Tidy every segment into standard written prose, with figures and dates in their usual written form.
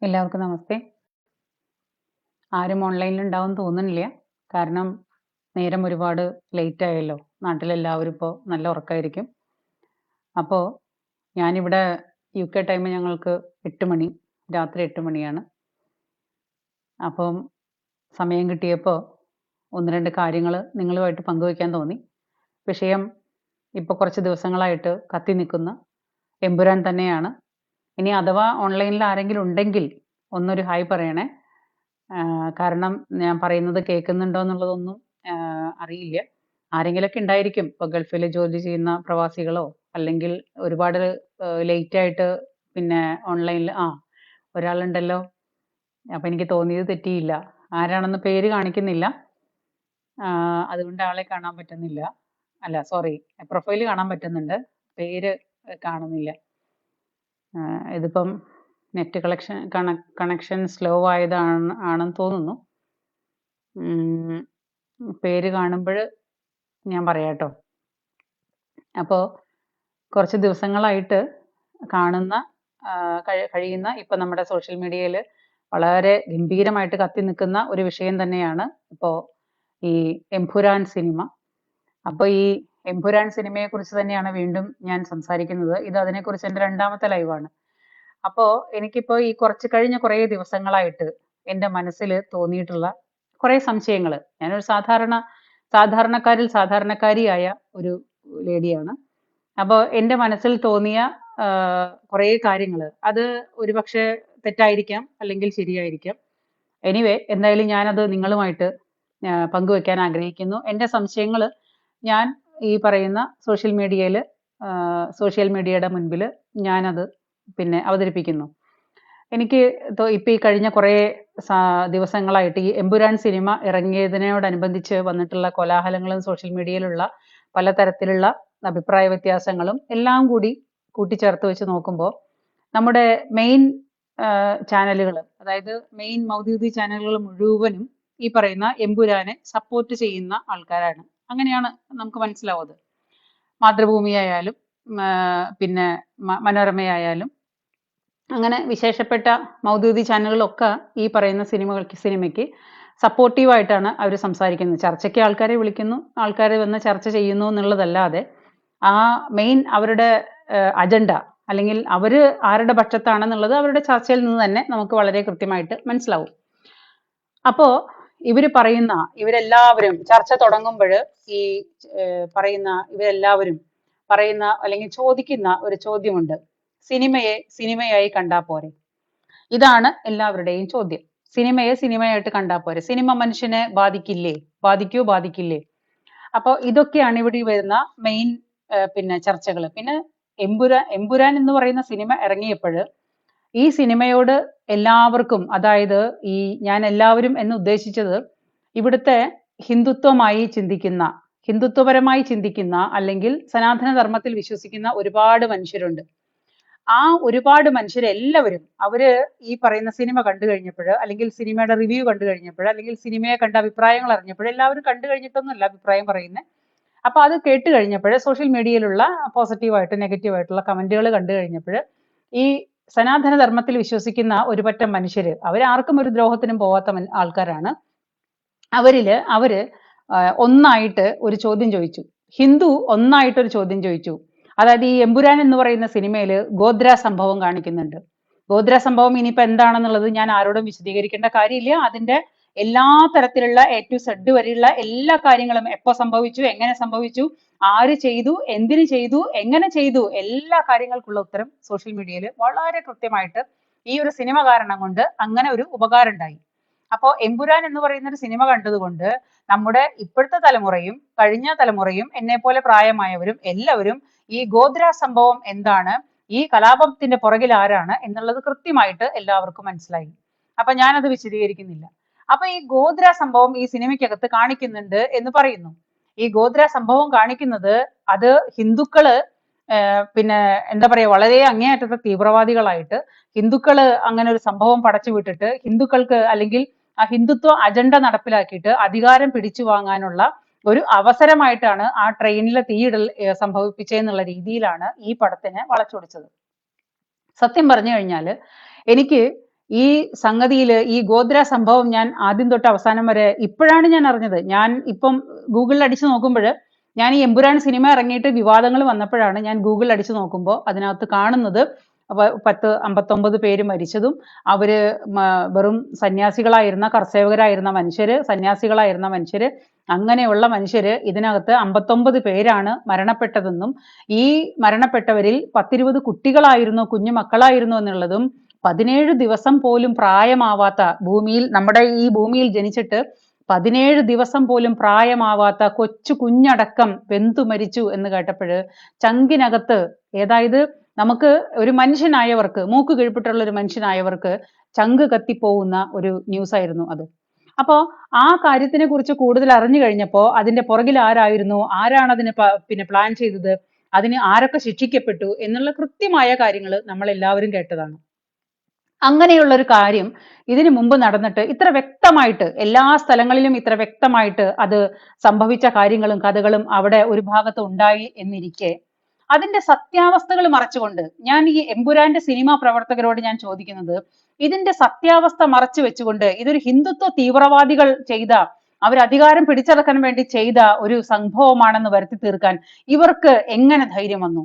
എല്ലാവർക്കും നമസ്തേ. ആരും ഓൺലൈനിൽ ഉണ്ടാവും തോന്നുന്നില്ല. കാരണം നേരം ഒരുപാട് ലേറ്റ് ആയല്ലോ. നാട്ടിലെല്ലാവരും ഇപ്പോൾ നല്ല ഉറക്കമായിരിക്കും. അപ്പോൾ ഞാനിവിടെ UK ടൈം ഞങ്ങൾക്ക് 8 മണി, രാത്രി 8 മണിയാണ്. അപ്പം സമയം കിട്ടിയപ്പോൾ ഒന്ന് രണ്ട് കാര്യങ്ങൾ നിങ്ങളുമായിട്ട് പങ്കുവയ്ക്കാൻ തോന്നി. വിഷയം ഇപ്പോൾ കുറച്ച് ദിവസങ്ങളായിട്ട് കത്തി നിൽക്കുന്ന എമ്പുരാൻ തന്നെയാണ്. ഇനി അഥവാ ഓൺലൈനിൽ ആരെങ്കിലും ഉണ്ടെങ്കിൽ ഒന്നൊരു ഹായ് പറയണേ. കാരണം ഞാൻ പറയുന്നത് കേൾക്കുന്നുണ്ടോ എന്നുള്ളതൊന്നും അറിയില്ല. ആരെങ്കിലുമൊക്കെ ഉണ്ടായിരിക്കും. ഇപ്പോൾ ഗൾഫിൽ ജോലി ചെയ്യുന്ന പ്രവാസികളോ അല്ലെങ്കിൽ ഒരുപാട് ലേറ്റ് ആയിട്ട് പിന്നെ ഓൺലൈനിൽ ഒരാളുണ്ടല്ലോ. അപ്പം എനിക്ക് തോന്നിയത് തെറ്റിയില്ല. ആരാണെന്ന് പേര് കാണിക്കുന്നില്ല. അതുകൊണ്ട് ആളെ കാണാൻ പറ്റുന്നില്ല. അല്ല സോറി, പ്രൊഫൈൽ കാണാൻ പറ്റുന്നുണ്ട്, പേര് കാണുന്നില്ല. ഇതിപ്പം നെറ്റ് കണക്ഷൻ സ്ലോ ആണെന്ന് തോന്നുന്നു. പേര് കാണുമ്പോൾ ഞാൻ പറയാം കേട്ടോ. അപ്പോൾ കുറച്ച് ദിവസങ്ങളായിട്ട് കാണുന്ന കഴിയുന്ന ഇപ്പം നമ്മുടെ സോഷ്യൽ മീഡിയയിൽ വളരെ ഗംഭീരമായിട്ട് കത്തി നിൽക്കുന്ന ഒരു വിഷയം തന്നെയാണ് ഇപ്പോൾ ഈ എമ്പുരാൻ സിനിമ. അപ്പോൾ ഈ എമ്പുരാൻ സിനിമയെ കുറിച്ച് തന്നെയാണ് വീണ്ടും ഞാൻ സംസാരിക്കുന്നത്. ഇത് അതിനെക്കുറിച്ച് എൻ്റെ രണ്ടാമത്തെ ലൈവാണ്. അപ്പോൾ എനിക്കിപ്പോൾ ഈ കഴിഞ്ഞ കുറേ ദിവസങ്ങളായിട്ട് എൻ്റെ മനസ്സിൽ തോന്നിയിട്ടുള്ള കുറേ സംശയങ്ങൾ. ഞാനൊരു സാധാരണക്കാരിൽ സാധാരണക്കാരിയായ ഒരു ലേഡിയാണ്. അപ്പോൾ എൻ്റെ മനസ്സിൽ തോന്നിയ കുറേ കാര്യങ്ങൾ, അത് ഒരുപക്ഷെ തെറ്റായിരിക്കാം അല്ലെങ്കിൽ ശരിയായിരിക്കാം. എനിവേ, എന്തായാലും ഞാനത് നിങ്ങളുമായിട്ട് പങ്കുവെക്കാൻ ആഗ്രഹിക്കുന്നു. എൻ്റെ സംശയങ്ങൾ ഞാൻ ഈ പറയുന്ന സോഷ്യൽ മീഡിയയുടെ മുൻപിൽ ഞാനത് പിന്നെ അവതരിപ്പിക്കുന്നു. എനിക്ക് ഇപ്പം ഈ കഴിഞ്ഞ കുറേ ദിവസങ്ങളായിട്ട് ഈ എമ്പുരാൻ സിനിമ ഇറങ്ങിയതിനോടനുബന്ധിച്ച് വന്നിട്ടുള്ള കോലാഹലങ്ങളും സോഷ്യൽ മീഡിയയിലുള്ള പലതരത്തിലുള്ള അഭിപ്രായ വ്യത്യാസങ്ങളും എല്ലാം കൂടി കൂട്ടിച്ചേർത്ത് വെച്ച് നോക്കുമ്പോൾ നമ്മുടെ മെയിൻ ചാനലുകൾ, അതായത് മെയിൻ മൗദൂദി ചാനലുകൾ മുഴുവനും ഈ പറയുന്ന എമ്പുരാനെ സപ്പോർട്ട് ചെയ്യുന്ന ആൾക്കാരാണ്. അങ്ങനെയാണ് നമുക്ക് മനസ്സിലാവുന്നത്. മാതൃഭൂമിയായാലും പിന്നെ മനോരമയായാലും അങ്ങനെ വിശേഷപ്പെട്ട മൗദൂദി ചാനലുകളൊക്കെ ഈ പറയുന്ന സിനിമയ്ക്ക് സപ്പോർട്ടീവായിട്ടാണ് അവർ സംസാരിക്കുന്നത്. ചർച്ചയ്ക്ക് ആൾക്കാരെ വിളിക്കുന്നു, ആൾക്കാർ വന്ന് ചർച്ച ചെയ്യുന്നു എന്നുള്ളതല്ലാതെ ആ മെയിൻ അവരുടെ അജണ്ട അല്ലെങ്കിൽ അവർ ആരുടെ പക്ഷത്താണെന്നുള്ളത് അവരുടെ ചർച്ചയിൽ നിന്ന് തന്നെ നമുക്ക് വളരെ കൃത്യമായിട്ട് മനസ്സിലാവും. അപ്പോൾ ഇവരെല്ലാവരും ചർച്ച തുടങ്ങുമ്പോൾ ഈ ഇവരെല്ലാവരും പറയുന്ന അല്ലെങ്കിൽ ചോദിക്കുന്ന ഒരു ചോദ്യമുണ്ട്: സിനിമയായി കണ്ടാ പോരെ? ഇതാണ് എല്ലാവരുടെയും ചോദ്യം. സിനിമയെ സിനിമയായിട്ട് കണ്ടാ പോരെ? സിനിമ മനുഷ്യനെ ബാധിക്കില്ലേ? അപ്പോൾ ഇതൊക്കെയാണ് ഇവിടെ വരുന്ന മെയിൻ പിന്നെ ചർച്ചകൾ. പിന്നെ എമ്പുരാൻ എന്ന് പറയുന്ന സിനിമ ഇറങ്ങിയപ്പോൾ ഈ സിനിമയോട് എല്ലാവർക്കും, അതായത് ഞാൻ എല്ലാവരും എന്ന് ഉദ്ദേശിച്ചത് ഇവിടുത്തെ ഹിന്ദുത്വപരമായി ചിന്തിക്കുന്ന അല്ലെങ്കിൽ സനാതന ധർമ്മത്തിൽ വിശ്വസിക്കുന്ന ഒരുപാട് മനുഷ്യരുണ്ട്. ആ ഒരുപാട് മനുഷ്യരെല്ലാവരും അവര് ഈ പറയുന്ന സിനിമ കണ്ടു കഴിഞ്ഞപ്പോൾ, അല്ലെങ്കിൽ സിനിമയുടെ റിവ്യൂ കണ്ടു കഴിഞ്ഞപ്പോൾ, അല്ലെങ്കിൽ സിനിമയെ കണ്ട അഭിപ്രായങ്ങൾ അറിഞ്ഞപ്പോൾ, എല്ലാവരും കണ്ടു കഴിഞ്ഞിട്ടൊന്നുമല്ല അഭിപ്രായം പറയുന്നത്. അപ്പൊ അത് കേട്ട് കഴിഞ്ഞപ്പോൾ സോഷ്യൽ മീഡിയയിലുള്ള പോസിറ്റീവായിട്ട് നെഗറ്റീവായിട്ടുള്ള കമന്റുകൾ കണ്ടു കഴിഞ്ഞപ്പോൾ ഈ സനാതന ധർമ്മത്തിൽ വിശ്വസിക്കുന്ന ഒരു പറ്റം മനുഷ്യര്, അവരാർക്കും ഒരു ദ്രോഹത്തിനും പോവാത്ത ആൾക്കാരാണ്. അവര് ഒന്നായിട്ട് ഒരു ചോദ്യം ചോദിച്ചു. ഒന്നായിട്ടൊരു ചോദ്യം ചോദിച്ചു. അതായത് ഈ എമ്പുരാൻ എന്ന് പറയുന്ന സിനിമയിൽ ഗോദ്ര സംഭവം കാണിക്കുന്നുണ്ട്. ഗോദ്ര സംഭവം ഇനിയിപ്പോ എന്താണെന്നുള്ളത് ഞാൻ ആരോടും വിശദീകരിക്കേണ്ട കാര്യമില്ല. അതിന്റെ എല്ലാ തരത്തിലുള്ള A to Z വരെയുള്ള എല്ലാ കാര്യങ്ങളും, എപ്പോ സംഭവിച്ചു, എങ്ങനെ സംഭവിച്ചു, ആര് ചെയ്തു, എന്തിനു ചെയ്തു, എങ്ങനെ ചെയ്തു, എല്ലാ കാര്യങ്ങൾക്കുള്ള ഉത്തരം സോഷ്യൽ മീഡിയയിൽ വളരെ കൃത്യമായിട്ട് ഈ ഒരു സിനിമ കാരണം കൊണ്ട് അങ്ങനെ ഒരു ഉപകാരം ഉണ്ടായി. അപ്പോൾ എമ്പുരാൻ എന്ന് പറയുന്ന ഒരു സിനിമ കണ്ടതുകൊണ്ട് നമ്മുടെ ഇപ്പോഴത്തെ തലമുറയും കഴിഞ്ഞ തലമുറയും എന്നെ പോലെ പ്രായമായവരും എല്ലാവരും ഈ ഗോദ്ര സംഭവം എന്താണ്, ഈ കലാപത്തിന്റെ പുറകിൽ ആരാണ് എന്നുള്ളത് കൃത്യമായിട്ട് എല്ലാവർക്കും മനസ്സിലായി. അപ്പൊ ഞാനത് വിശദീകരിക്കുന്നില്ല. അപ്പൊ ഈ ഗോദ്ര സംഭവം ഈ സിനിമയ്ക്കകത്ത് കാണിക്കുന്നുണ്ട് എന്ന് പറയുന്നു. ഈ ഗോദ്ര സംഭവം കാണിക്കുന്നത് അത് ഹിന്ദുക്കള് പിന്നെ എന്താ പറയാ, വളരെ അങ്ങേയറ്റത്തെ തീവ്രവാദികളായിട്ട് ഹിന്ദുക്കള് അങ്ങനെ ഒരു സംഭവം പടച്ചു വിട്ടിട്ട് ഹിന്ദുക്കൾക്ക് അല്ലെങ്കിൽ ആ ഹിന്ദുത്വ അജണ്ട നടപ്പിലാക്കിയിട്ട് അധികാരം പിടിച്ചു വാങ്ങാനുള്ള ഒരു അവസരമായിട്ടാണ് ആ ട്രെയിനിലെ തീയിടൽ സംഭവിപ്പിച്ചതെന്നുള്ള രീതിയിലാണ് ഈ പടത്തിനെ വളച്ചൊടിച്ചത്. സത്യം പറഞ്ഞു കഴിഞ്ഞാൽ എനിക്ക് ഈ സംഗതിയില് ഈ ഗോദ്ര സംഭവം ഞാൻ ആദ്യം തൊട്ട് അവസാനം വരെ ഇപ്പോഴാണ് ഞാൻ അറിഞ്ഞത്. ഞാൻ ഇപ്പം ഗൂഗിളിൽ അടിച്ചു നോക്കുമ്പോൾ, ഞാൻ ഈ എമ്പുരാൻ സിനിമ ഇറങ്ങിയിട്ട് വിവാദങ്ങൾ വന്നപ്പോഴാണ് ഞാൻ ഗൂഗിളിൽ അടിച്ചു നോക്കുമ്പോൾ അതിനകത്ത് കാണുന്നത് 59 പേര് മരിച്ചതും, അവര് വെറും സന്യാസികളായിരുന്ന, കർസേവകരായിരുന്ന മനുഷ്യര്, സന്യാസികളായിരുന്ന മനുഷ്യര്, അങ്ങനെയുള്ള മനുഷ്യര് ഇതിനകത്ത് 59 പേരാണ് മരണപ്പെട്ടതെന്നും, ഈ മരണപ്പെട്ടവരിൽ 10-20 കുട്ടികളായിരുന്നു, കുഞ്ഞു മക്കളായിരുന്നു എന്നുള്ളതും, 17 ദിവസം പോലും പ്രായമാവാത്ത, ഭൂമിയിൽ, നമ്മുടെ ഈ ഭൂമിയിൽ ജനിച്ചിട്ട് 17 ദിവസം പോലും പ്രായമാവാത്ത കൊച്ചു കുഞ്ഞടക്കം വെന്തു മരിച്ചു എന്ന് കേട്ടപ്പോഴ് ചങ്കിനകത്ത്, ഏതായത് നമുക്ക് ഒരു മനുഷ്യനായവർക്ക്, മൂക്ക് കീഴ്പ്പെട്ടുള്ള ഒരു മനുഷ്യനായവർക്ക് ചങ്ക് കത്തിപ്പോകുന്ന ഒരു ന്യൂസ് ആയിരുന്നു അത്. അപ്പോ ആ കാര്യത്തിനെ കുറിച്ച് കൂടുതൽ അറിഞ്ഞു കഴിഞ്ഞപ്പോ അതിന്റെ പുറകിൽ ആരായിരുന്നു, ആരാണ് അതിന് പിന്നെ പ്ലാൻ ചെയ്തത്, അതിന് ആരൊക്കെ ശിക്ഷിക്കപ്പെട്ടു എന്നുള്ള കൃത്യമായ കാര്യങ്ങൾ നമ്മൾ എല്ലാവരും കേട്ടതാണ്. അങ്ങനെയുള്ള ഒരു കാര്യം ഇതിനു മുമ്പ് നടന്നിട്ട് ഇത്ര വ്യക്തമായിട്ട്, എല്ലാ സ്ഥലങ്ങളിലും ഇത്ര വ്യക്തമായിട്ട് അത് സംഭവിച്ച കാര്യങ്ങളും കഥകളും അവിടെ ഒരു ഭാഗത്ത് ഉണ്ടായി എന്നിരിക്കെ, അതിന്റെ സത്യാവസ്ഥകൾ മറച്ചുകൊണ്ട് ഞാൻ ഈ എമ്പുരാന്റെ സിനിമാ പ്രവർത്തകരോട് ഞാൻ ചോദിക്കുന്നത്, ഇതിന്റെ സത്യാവസ്ഥ മറച്ചു വെച്ചുകൊണ്ട് ഇതൊരു ഹിന്ദുത്വ തീവ്രവാദികൾ ചെയ്ത, അവർ അധികാരം പിടിച്ചടക്കാൻ വേണ്ടി ചെയ്ത ഒരു സംഭവമാണെന്ന് വരുത്തി തീർക്കാൻ ഇവർക്ക് എങ്ങനെ ധൈര്യം വന്നു?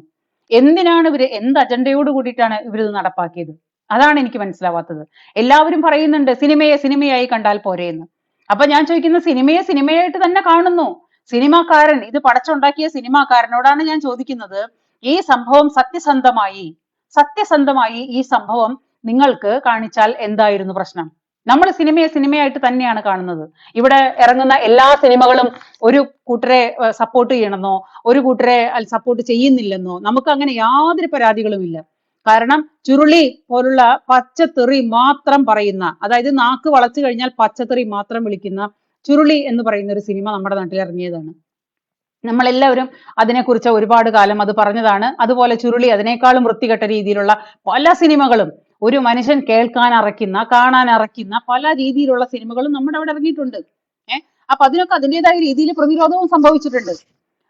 എന്തിനാണ് ഇവര്, എന്ത് അജണ്ടയോട് കൂടിയിട്ടാണ് ഇവരിത് നടപ്പാക്കിയത്? അതാണ് എനിക്ക് മനസ്സിലാവാത്തത്. എല്ലാവരും പറയുന്നുണ്ട് സിനിമയെ സിനിമയായി കണ്ടാൽ പോരെ എന്ന്. അപ്പൊ ഞാൻ ചോദിക്കുന്നത്, സിനിമയെ സിനിമയായിട്ട് തന്നെ കാണുന്നു. സിനിമാക്കാരൻ, ഇത് പടച്ചുണ്ടാക്കിയ സിനിമാക്കാരനോടാണ് ഞാൻ ചോദിക്കുന്നത്, ഈ സംഭവം സത്യസന്ധമായി ഈ സംഭവം നിങ്ങൾക്ക് കാണിച്ചാൽ എന്തായിരുന്നു പ്രശ്നം? നമ്മൾ സിനിമയെ സിനിമയായിട്ട് തന്നെയാണ് കാണുന്നത്. ഇവിടെ ഇറങ്ങുന്ന എല്ലാ സിനിമകളും ഒരു കൂട്ടരെ സപ്പോർട്ട് ചെയ്യണമെന്നോ ഒരു കൂട്ടരെ സപ്പോർട്ട് ചെയ്യുന്നില്ലെന്നോ നമുക്ക് അങ്ങനെ യാതൊരു പരാതികളും ഇല്ല. കാരണം ചുരുളി പോലുള്ള പച്ചത്തെറി മാത്രം പറയുന്ന, അതായത് നാക്ക് വളച്ചു കഴിഞ്ഞാൽ പച്ചത്തെറി മാത്രം വിളിക്കുന്ന ചുരുളി എന്ന് പറയുന്ന ഒരു സിനിമ നമ്മുടെ നാട്ടിൽ ഇറങ്ങിയതാണ്. നമ്മളെല്ലാവരും അതിനെക്കുറിച്ച് ഒരുപാട് കാലം അത് പറഞ്ഞതാണ്. അതുപോലെ ചുരുളി, അതിനേക്കാളും വൃത്തികെട്ട രീതിയിലുള്ള പല സിനിമകളും, ഒരു മനുഷ്യൻ കേൾക്കാൻ അറയ്ക്കുന്ന, കാണാൻ അറയ്ക്കുന്ന പല രീതിയിലുള്ള സിനിമകളും നമ്മുടെ അവിടെ ഇറങ്ങിയിട്ടുണ്ട്. അപ്പൊ അതിനൊക്കെ അതിൻ്റെതായ രീതിയിൽ പ്രതിരോധവും സംഭവിച്ചിട്ടുണ്ട്.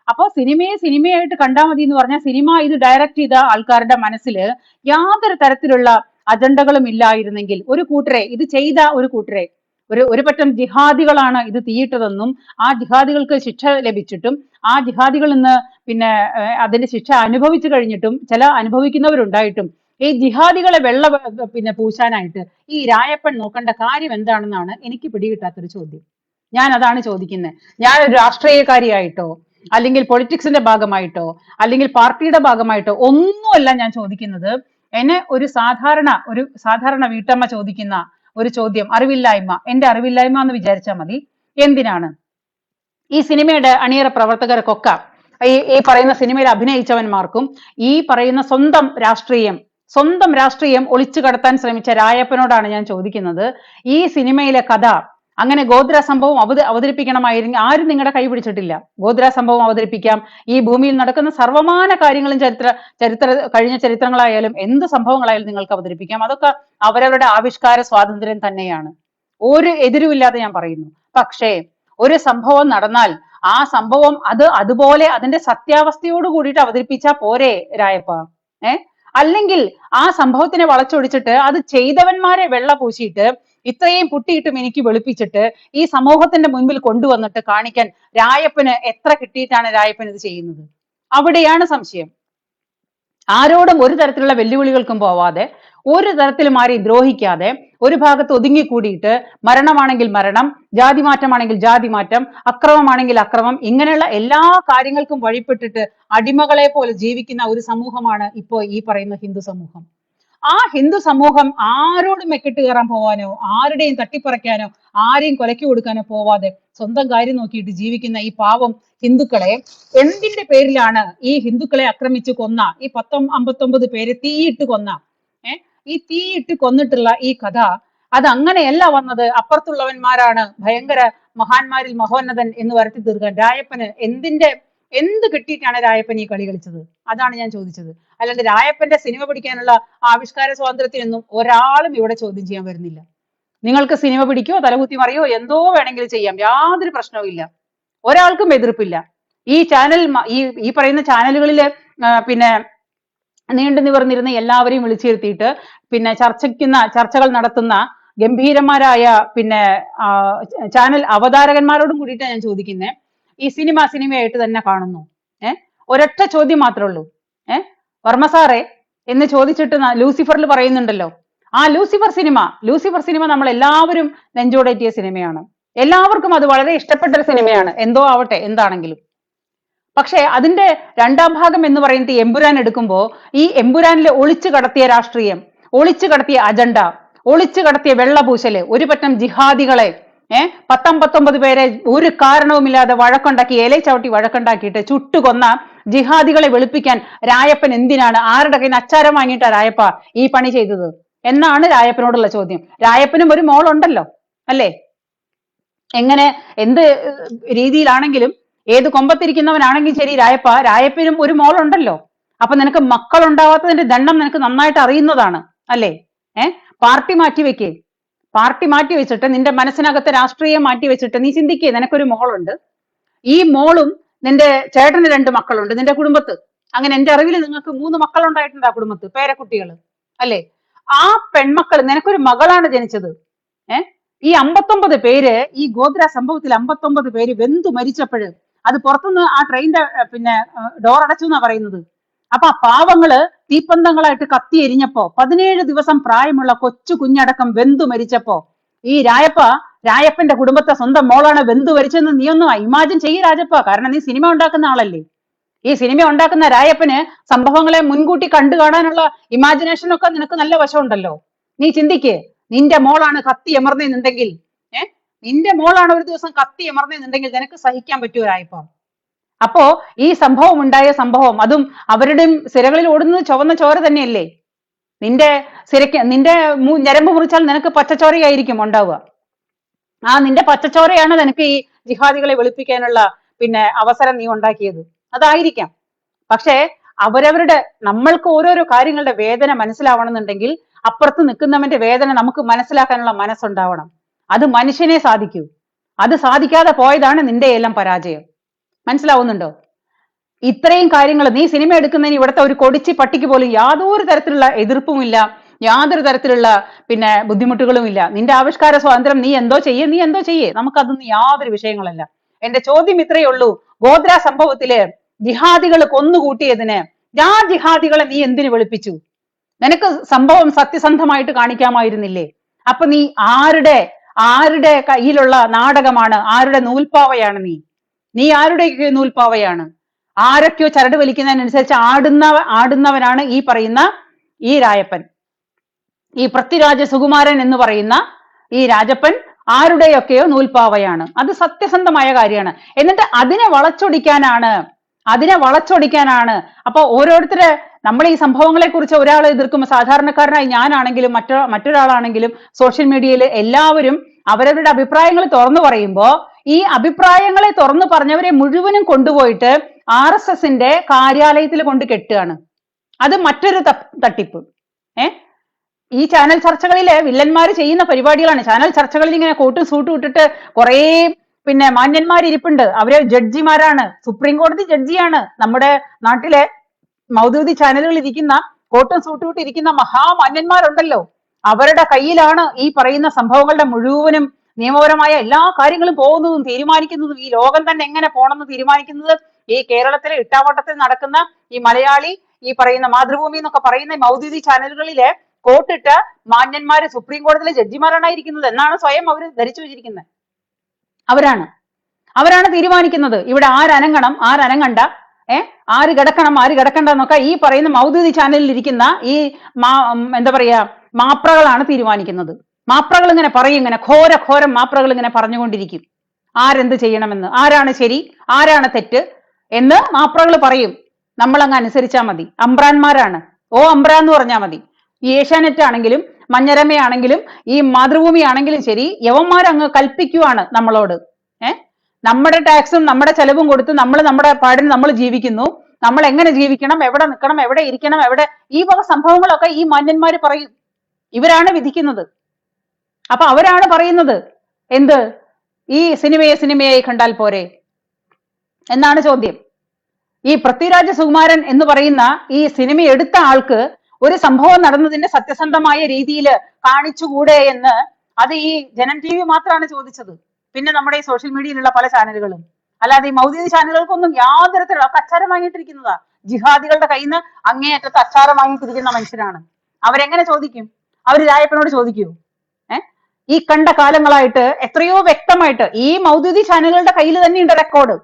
അപ്പൊ സിനിമയെ സിനിമയായിട്ട് കണ്ടാൽ മതി എന്ന് പറഞ്ഞാൽ, സിനിമ ഇത് ഡയറക്റ്റ് ചെയ്ത ആൾക്കാരുടെ മനസ്സിൽ യാതൊരു തരത്തിലുള്ള അജണ്ടകളും ഇല്ലായിരുന്നെങ്കിൽ, ഒരു കൂട്ടരെ, ഇത് ചെയ്ത ഒരു കൂട്ടരെ, ഒരു പറ്റം ജിഹാദികളാണ് ഇത് തീയിട്ടതെന്നും, ആ ജിഹാദികൾക്ക് ശിക്ഷ ലഭിച്ചിട്ടും, ആ ജിഹാദികൾ ഇന്ന് പിന്നെ അതിന്റെ ശിക്ഷ അനുഭവിച്ചു കഴിഞ്ഞിട്ടും, ചില അനുഭവിക്കുന്നവരുണ്ടായിട്ടും, ഈ ജിഹാദികളെ പിന്നെ പൂശാനായിട്ട് ഈ രായപ്പൻ നോക്കേണ്ട കാര്യം എന്താണെന്നാണ് എനിക്ക് പിടികിട്ടാത്തൊരു ചോദ്യം. ഞാൻ അതാണ് ചോദിക്കുന്നത്. ഞാനൊരു രാഷ്ട്രീയക്കാരിയായിട്ടോ അല്ലെങ്കിൽ പൊളിറ്റിക്സിന്റെ ഭാഗമായിട്ടോ അല്ലെങ്കിൽ പാർട്ടിയുടെ ഭാഗമായിട്ടോ ഒന്നുമല്ല ഞാൻ ചോദിക്കുന്നത്. എന്നെ ഒരു സാധാരണ വീട്ടമ്മ ചോദിക്കുന്ന ഒരു ചോദ്യം, അറിവില്ലായ്മ, എന്റെ അറിവില്ലായ്മ എന്ന് വിചാരിച്ചാൽ മതി. എന്തിനാണ് ഈ സിനിമയുടെ അണിയറ പ്രവർത്തകർക്കൊക്കെ, ഈ പറയുന്ന സിനിമയിൽ അഭിനയിച്ചവന്മാർക്കും ഈ പറയുന്ന സ്വന്തം രാഷ്ട്രീയം ഒളിച്ചു കടത്താൻ ശ്രമിച്ച രായപ്പനോടാണ് ഞാൻ ചോദിക്കുന്നത്, ഈ സിനിമയിലെ കഥ അങ്ങനെ ഗോദ്ര സംഭവം അവതരിപ്പിക്കണമായിരുന്നു, ആരും നിങ്ങളുടെ കൈ പിടിച്ചിട്ടില്ല. ഗോദ്ര സംഭവം അവതരിപ്പിക്കാം, ഈ ഭൂമിയിൽ നടക്കുന്ന സർവമാന കാര്യങ്ങളും കഴിഞ്ഞ ചരിത്രങ്ങളായാലും എന്ത് സംഭവങ്ങളായാലും നിങ്ങൾക്ക് അവതരിപ്പിക്കാം. അതൊക്കെ അവരവരുടെ ആവിഷ്കാര സ്വാതന്ത്ര്യം തന്നെയാണ്, ഒരു എതിരുമില്ലാതെ ഞാൻ പറയുന്നു. പക്ഷേ ഒരു സംഭവം നടന്നാൽ ആ സംഭവം അതുപോലെ അതിന്റെ സത്യാവസ്ഥയോട് കൂടിയിട്ട് അവതരിപ്പിച്ചാ പോരെ രായപ്പ? അല്ലെങ്കിൽ ആ സംഭവത്തിനെ വളച്ചൊടിച്ചിട്ട് അത് ചെയ്തവന്മാരെ വെള്ള പൂശിയിട്ട് ഇത്രയും പുട്ടിയിട്ടും എനിക്ക് വെളുപ്പിച്ചിട്ട് ഈ സമൂഹത്തിന്റെ മുൻപിൽ കൊണ്ടുവന്നിട്ട് കാണിക്കാൻ രായപ്പന് എത്ര കിട്ടിയിട്ടാണ് രായപ്പൻ ഇത് ചെയ്യുന്നത്? അവിടെയാണ് സംശയം. ആരോടും ഒരു തരത്തിലുള്ള വെല്ലുവിളികൾക്കും പോവാതെ, ഒരു തരത്തിലും ആരെയും ദ്രോഹിക്കാതെ, ഒരു ഭാഗത്ത് ഒതുങ്ങിക്കൂടിയിട്ട് മരണമാണെങ്കിൽ മരണം, ജാതി മാറ്റമാണെങ്കിൽ ജാതി മാറ്റം, അക്രമമാണെങ്കിൽ അക്രമം, ഇങ്ങനെയുള്ള എല്ലാ കാര്യങ്ങൾക്കും വഴിപ്പെട്ടിട്ട് അടിമകളെ പോലെ ജീവിക്കുന്ന ഒരു സമൂഹമാണ് ഇപ്പോ ഈ പറയുന്ന ഹിന്ദു സമൂഹം. ആ ഹിന്ദു സമൂഹം ആരോടും മെക്കിട്ട് കയറാൻ പോവാനോ ആരുടെയും തട്ടിപ്പറിക്കാനോ ആരെയും കൊലയ്ക്ക് കൊടുക്കാനോ പോവാതെ സ്വന്തം കാര്യം നോക്കിയിട്ട് ജീവിക്കുന്ന ഈ പാവം ഹിന്ദുക്കളെ, എന്തിന്റെ പേരിലാണ് ഈ ഹിന്ദുക്കളെ ആക്രമിച്ച് കൊന്ന ഈ 59 പേരെ തീയിട്ട് കൊന്ന, ഈ തീയിട്ട് കൊന്നിട്ടുള്ള ഈ കഥ, അത് അങ്ങനെയല്ല വന്നത്. അപ്പുറത്തുള്ളവന്മാരാണ് ഭയങ്കര മഹാന്മാരിൽ മഹോന്നതൻ എന്ന് വരുത്തി തീർക്കാൻ രായപ്പന് എന്ത് കിട്ടിയിട്ടാണ് രായപ്പൻ ഈ കളി കളിച്ചത്? അതാണ് ഞാൻ ചോദിച്ചത്. അല്ലാണ്ട് രായപ്പന്റെ സിനിമ പിടിക്കാനുള്ള ആവിഷ്കാര സ്വാതന്ത്ര്യത്തിനൊന്നും ഒരാളും ഇവിടെ ചോദ്യം ചെയ്യാൻ വരുന്നില്ല. നിങ്ങൾക്ക് സിനിമ പിടിക്കോ തലകുത്തി മറിയോ എന്തോ വേണമെങ്കിലും ചെയ്യാം, യാതൊരു പ്രശ്നവും ഇല്ല, ഒരാൾക്കും എതിർപ്പില്ല. ഈ പറയുന്ന ചാനലുകളിലെ പിന്നെ നീണ്ടു നിവർന്നിരുന്ന് എല്ലാവരെയും വിളിച്ചിരുത്തിയിട്ട് പിന്നെ ചർച്ചകൾ നടത്തുന്ന ഗംഭീരന്മാരായ പിന്നെ ചാനൽ അവതാരകന്മാരോടും കൂടിയിട്ടാണ് ഞാൻ ചോദിക്കുന്നത്, ഈ സിനിമയായിട്ട് തന്നെ കാണുന്നു? ഒരൊറ്റ ചോദ്യം മാത്രമേ ഉള്ളൂ. വർമ്മ സാറേ എന്ന് ചോദിച്ചിട്ട് ലൂസിഫറിൽ പറയുന്നുണ്ടല്ലോ, ആ ലൂസിഫർ സിനിമ നമ്മൾ എല്ലാവരും നെഞ്ചോടേറ്റിയ സിനിമയാണ്. എല്ലാവർക്കും അത് വളരെ ഇഷ്ടപ്പെട്ട ഒരു സിനിമയാണ്, എന്തോ ആവട്ടെ എന്താണെങ്കിലും. പക്ഷെ അതിന്റെ രണ്ടാം ഭാഗം എന്ന് പറയുന്നത് എമ്പുരാൻ എടുക്കുമ്പോൾ ഈ എമ്പുരാനിൽ ഒളിച്ചു കടത്തിയ രാഷ്ട്രീയം, ഒളിച്ചു കടത്തിയ അജണ്ട, ഒളിച്ചു കടത്തിയ വെള്ളപൂശല്, ഒരു പറ്റം ജിഹാദികളെ 19 പേരെ ഒരു കാരണവുമില്ലാതെ വഴക്കുണ്ടാക്കി, ചവിട്ടി വഴക്കുണ്ടാക്കിയിട്ട് ചുട്ടുകൊന്ന ജിഹാദികളെ വെളുപ്പിക്കാൻ രായപ്പൻ എന്തിനാണ്, ആരുടെ കയ്യിൽ നിന്ന് അച്ചാരം വാങ്ങിയിട്ടാ രായപ്പ ഈ പണി ചെയ്തത് എന്നാണ് രായപ്പനോടുള്ള ചോദ്യം. രായപ്പനും ഒരു മോളുണ്ടല്ലോ അല്ലേ? എങ്ങനെ എന്ത് രീതിയിലാണെങ്കിലും ഏത് കൊമ്പത്തിരിക്കുന്നവനാണെങ്കിൽ ശരി, രായപ്പനും ഒരു മോളുണ്ടല്ലോ. അപ്പൊ നിനക്ക് മക്കൾ ഉണ്ടാവാത്തതിന്റെ ദണ്ണം നിനക്ക് നന്നായിട്ട് അറിയുന്നതാണ് അല്ലേ? പാർട്ടി മാറ്റി വെച്ചിട്ട് നിന്റെ മനസ്സിനകത്തെ രാഷ്ട്രീയം മാറ്റി വെച്ചിട്ട് നീ ചിന്തിക്കേ, നിനക്കൊരു മോളുണ്ട്. ഈ മോളും നിന്റെ ചേട്ടന് 2 മക്കളുണ്ട് നിന്റെ കുടുംബത്ത്. അങ്ങനെ എന്റെ അറിവിൽ നിങ്ങൾക്ക് 3 മക്കളുണ്ടായിട്ടുണ്ട് ആ കുടുംബത്ത്, പേരക്കുട്ടികൾ അല്ലേ? ആ പെൺമക്കൾ, നിനക്കൊരു മകളാണ് ജനിച്ചത്. ഈ 59 പേര്, ഈ ഗോദ്ര സംഭവത്തിൽ 59 പേര് വെന്തു മരിച്ചപ്പോഴ് അത് പുറത്തുനിന്ന് ആ ട്രെയിനിന്റെ പിന്നെ ഡോർ അടച്ചു എന്നാ പറയുന്നത്. അപ്പൊ ആ പാവങ്ങള് തീപ്പന്തങ്ങളായിട്ട് കത്തി എരിഞ്ഞപ്പോ 17 ദിവസം പ്രായമുള്ള കൊച്ചു കുഞ്ഞടക്കം വെന്തു മരിച്ചപ്പോ ഈ രായപ്പന്റെ കുടുംബത്തെ സ്വന്തം മോളാണ് വെന്തു മരിച്ചെന്ന് നീ ഒന്ന് ഇമാജിൻ ചെയ്യ് രാജപ്പ. കാരണം നീ സിനിമ ഉണ്ടാക്കുന്ന ആളല്ലേ. ഈ സിനിമ ഉണ്ടാക്കുന്ന രായപ്പന് സംഭവങ്ങളെ മുൻകൂട്ടി കണ്ടു കാണാനുള്ള ഇമാജിനേഷൻ ഒക്കെ നിനക്ക് നല്ല വശമുണ്ടല്ലോ. നീ ചിന്തിക്ക്, നിന്റെ മോളാണ് കത്തി എമർന്നെന്നുണ്ടെങ്കിൽ, നിന്റെ മോളാണ് ഒരു ദിവസം കത്തി എമർന്നെന്നുണ്ടെങ്കിൽ നിനക്ക് സഹിക്കാൻ പറ്റുമോ രായപ്പ? അപ്പോ ഈ ഉണ്ടായ സംഭവം അതും അവരുടെയും സിരകളിൽ ഓടുന്നത് ചുവന്ന ചോര തന്നെയല്ലേ? നിന്റെ ഞരമ്പ് മുറിച്ചാൽ നിനക്ക് പച്ചച്ചോരയായിരിക്കും ഉണ്ടാവുക. ആ നിന്റെ പച്ചച്ചോരയാണ് നിനക്ക് ഈ ജിഹാദികളെ വെളുപ്പിക്കാനുള്ള പിന്നെ അവസരം നീ ഉണ്ടാക്കിയത്, അതായിരിക്കാം. പക്ഷേ നമ്മൾക്ക് ഓരോരോ കാര്യങ്ങളുടെ വേദന മനസ്സിലാവണമെന്നുണ്ടെങ്കിൽ അപ്പുറത്ത് നിൽക്കുന്നവന്റെ വേദന നമുക്ക് മനസ്സിലാക്കാനുള്ള മനസ്സുണ്ടാവണം. അത് മനുഷ്യനെ സാധിക്കൂ. അത് സാധിക്കാതെ പോയതാണ് നിന്റെ എല്ലാം പരാജയം. മനസ്സിലാവുന്നുണ്ടോ? ഇത്രയും കാര്യങ്ങൾ നീ സിനിമ എടുക്കുന്നതിന് ഇവിടുത്തെ ഒരു കൊടിച്ചി പട്ടിക്ക് പോലും യാതൊരു തരത്തിലുള്ള എതിർപ്പുമില്ല, യാതൊരു തരത്തിലുള്ള പിന്നെ ബുദ്ധിമുട്ടുകളും ഇല്ല. നിന്റെ ആവിഷ്കാര സ്വാതന്ത്ര്യം, നീ എന്തോ ചെയ്യേ, നമുക്കതൊന്നും യാതൊരു വിഷയങ്ങളല്ല. എന്റെ ചോദ്യം ഇത്രയേ ഉള്ളൂ, ഗോദ്ര സംഭവത്തില് ജിഹാദികൾ കൊന്നുകൂട്ടിയതിന് ആ ജിഹാദികളെ നീ എന്തിനു വെളുപ്പിച്ചു? നിനക്ക് സംഭവം സത്യസന്ധമായിട്ട് കാണിക്കാമായിരുന്നില്ലേ? അപ്പൊ നീ ആരുടെ കയ്യിലുള്ള നാടകമാണ്, ആരുടെ നൂൽപ്പാവയാണ് നീ ആരുടെ നൂൽപ്പാവയാണ്? ആരൊക്കെയോ ചരട് വലിക്കുന്നതിനനുസരിച്ച് ആടുന്നവനാണ് ഈ പറയുന്ന ഈ രായപ്പൻ. ഈ പൃഥ്വിരാജ സുകുമാരൻ എന്ന് പറയുന്ന ഈ രാജപ്പൻ ആരുടെയൊക്കെയോ നൂൽപ്പാവയാണ്. അത് സത്യസന്ധമായ കാര്യമാണ്. എന്നിട്ട് അതിനെ വളച്ചൊടിക്കാനാണ്. അപ്പൊ നമ്മൾ ഈ സംഭവങ്ങളെ കുറിച്ച് ഒരാൾ എതിർക്കുമ്പോൾ, സാധാരണക്കാരനായി ഞാനാണെങ്കിലും മറ്റൊരാളാണെങ്കിലും സോഷ്യൽ മീഡിയയിൽ എല്ലാവരും അവരവരുടെ അഭിപ്രായങ്ങൾ തുറന്നു പറയുമ്പോൾ ഈ അഭിപ്രായങ്ങളെ തുറന്നു പറഞ്ഞവരെ മുഴുവനും കൊണ്ടുപോയിട്ട് RSSന്റെ കാര്യാലയത്തിൽ കൊണ്ട് കെട്ടുകയാണ്. അത് മറ്റൊരു തട്ടിപ്പ്. ഈ ചാനൽ ചർച്ചകളിലെ വില്ലന്മാർ ചെയ്യുന്ന പരിപാടികളാണ്. ചാനൽ ചർച്ചകളിൽ ഇങ്ങനെ കോട്ടും സൂട്ടും ഇട്ടിട്ട് കുറേ പിന്നെ മാന്യന്മാർ ഇരിപ്പുണ്ട്. അവര് ജഡ്ജിമാരാണ്, സുപ്രീം കോടതി ജഡ്ജിയാണ്. നമ്മുടെ നാട്ടിലെ മൗദൂദി ചാനലുകളിൽ ഇരിക്കുന്ന കോട്ടും സൂട്ടും ഇട്ടിരിക്കുന്ന മഹാമാന്യന്മാരുണ്ടല്ലോ, അവരുടെ കയ്യിലാണ് ഈ പറയുന്ന സംഭവങ്ങളുടെ മുഴുവനും നിയമപരമായ എല്ലാ കാര്യങ്ങളും പോകുന്നതും തീരുമാനിക്കുന്നതും. ഈ ലോകം തന്നെ എങ്ങനെ പോണെന്ന് തീരുമാനിക്കുന്നത് ഈ കേരളത്തിലെ ഇട്ടാവട്ടത്തിൽ നടക്കുന്ന ഈ മലയാളി, ഈ പറയുന്ന മാതൃഭൂമി എന്നൊക്കെ പറയുന്ന മൗദൂദി ചാനലുകളിലെ കോട്ടിട്ട മാന്യന്മാര് സുപ്രീം കോടതിയിലെ ജഡ്ജിമാരാണ് എന്നാണ് സ്വയം അവർ ധരിച്ചു വെച്ചിരിക്കുന്നത്. അവരാണ് തീരുമാനിക്കുന്നത് ഇവിടെ ആരനങ്ങണം, ആരനങ്ങണ്ട, ആര് കിടക്കണം, ആര് കിടക്കണ്ട എന്നൊക്കെ ഈ പറയുന്ന മൗദൂദി ചാനലിൽ ഇരിക്കുന്ന ഈ എന്താ പറയാ മാപ്രകളാണ് തീരുമാനിക്കുന്നത്. മാപ്രകൾ ഇങ്ങനെ പറയും, ഇങ്ങനെ ഘോരം മാപ്രകൾ ഇങ്ങനെ പറഞ്ഞുകൊണ്ടിരിക്കും ആരെന്ത് ചെയ്യണമെന്ന്, ആരാണ് ശരി, ആരാണ് തെറ്റ് എന്ന് മാപ്രകൾ പറയും. നമ്മളങ്ങ് അനുസരിച്ചാൽ മതി. അമ്പ്രാന്മാരാണ്. അമ്പ്ര എന്ന് പറഞ്ഞാൽ മതി. ഈ ഏഷ്യാനെറ്റ് ആണെങ്കിലും മഞ്ഞരമയാണെങ്കിലും ഈ മാതൃഭൂമി ആണെങ്കിലും ശരി, യവന്മാരങ്ങ് കൽപ്പിക്കുവാണ് നമ്മളോട്. നമ്മുടെ ടാക്സും നമ്മുടെ ചെലവും കൊടുത്ത് നമ്മുടെ പാടിന് നമ്മൾ ജീവിക്കുന്നു. നമ്മൾ എങ്ങനെ ജീവിക്കണം, എവിടെ നിൽക്കണം, എവിടെ ഇരിക്കണം, ഈ വക സംഭവങ്ങളൊക്കെ ഈ മാന്യന്മാര് പറയും. ഇവരാണ് വിധിക്കുന്നത്. അപ്പൊ അവരാണ് പറയുന്നത് എന്ത്, ഈ സിനിമയായി കണ്ടാൽ പോരെ എന്നാണ് ചോദ്യം. ഈ പൃഥ്വിരാജ് സുകുമാരൻ എന്ന് പറയുന്ന ഈ സിനിമ എടുത്ത ആൾക്ക് ഒരു സംഭവം നടന്നതിന്റെ സത്യസന്ധമായ രീതിയിൽ കാണിച്ചുകൂടെ എന്ന് അത് ഈ ജനം ടി വി മാത്രമാണ് ചോദിച്ചത്. പിന്നെ നമ്മുടെ ഈ സോഷ്യൽ മീഡിയയിലുള്ള പല ചാനലുകളും. അല്ലാതെ ഈ മൗദ്യോഗിക ചാനലുകൾക്കൊന്നും യാതൊരു തരത്തിലുള്ള അച്ചാരം വാങ്ങിയിട്ടിരിക്കുന്നതാ. ജിഹാദികളുടെ കയ്യിൽ നിന്ന് അങ്ങേയറ്റത്ത് അച്ചാരം വാങ്ങിയിട്ടിരിക്കുന്ന മനുഷ്യരാണ്. അവരെങ്ങനെ ചോദിക്കും? അവർ രായപ്പനോട് ചോദിക്കൂ? ഈ കണ്ട കാലങ്ങളായിട്ട് എത്രയോ വ്യക്തമായിട്ട് ഈ മൗദ്യോഗിക ചാനലുകളുടെ കയ്യിൽ തന്നെയുണ്ട് റെക്കോർഡ്.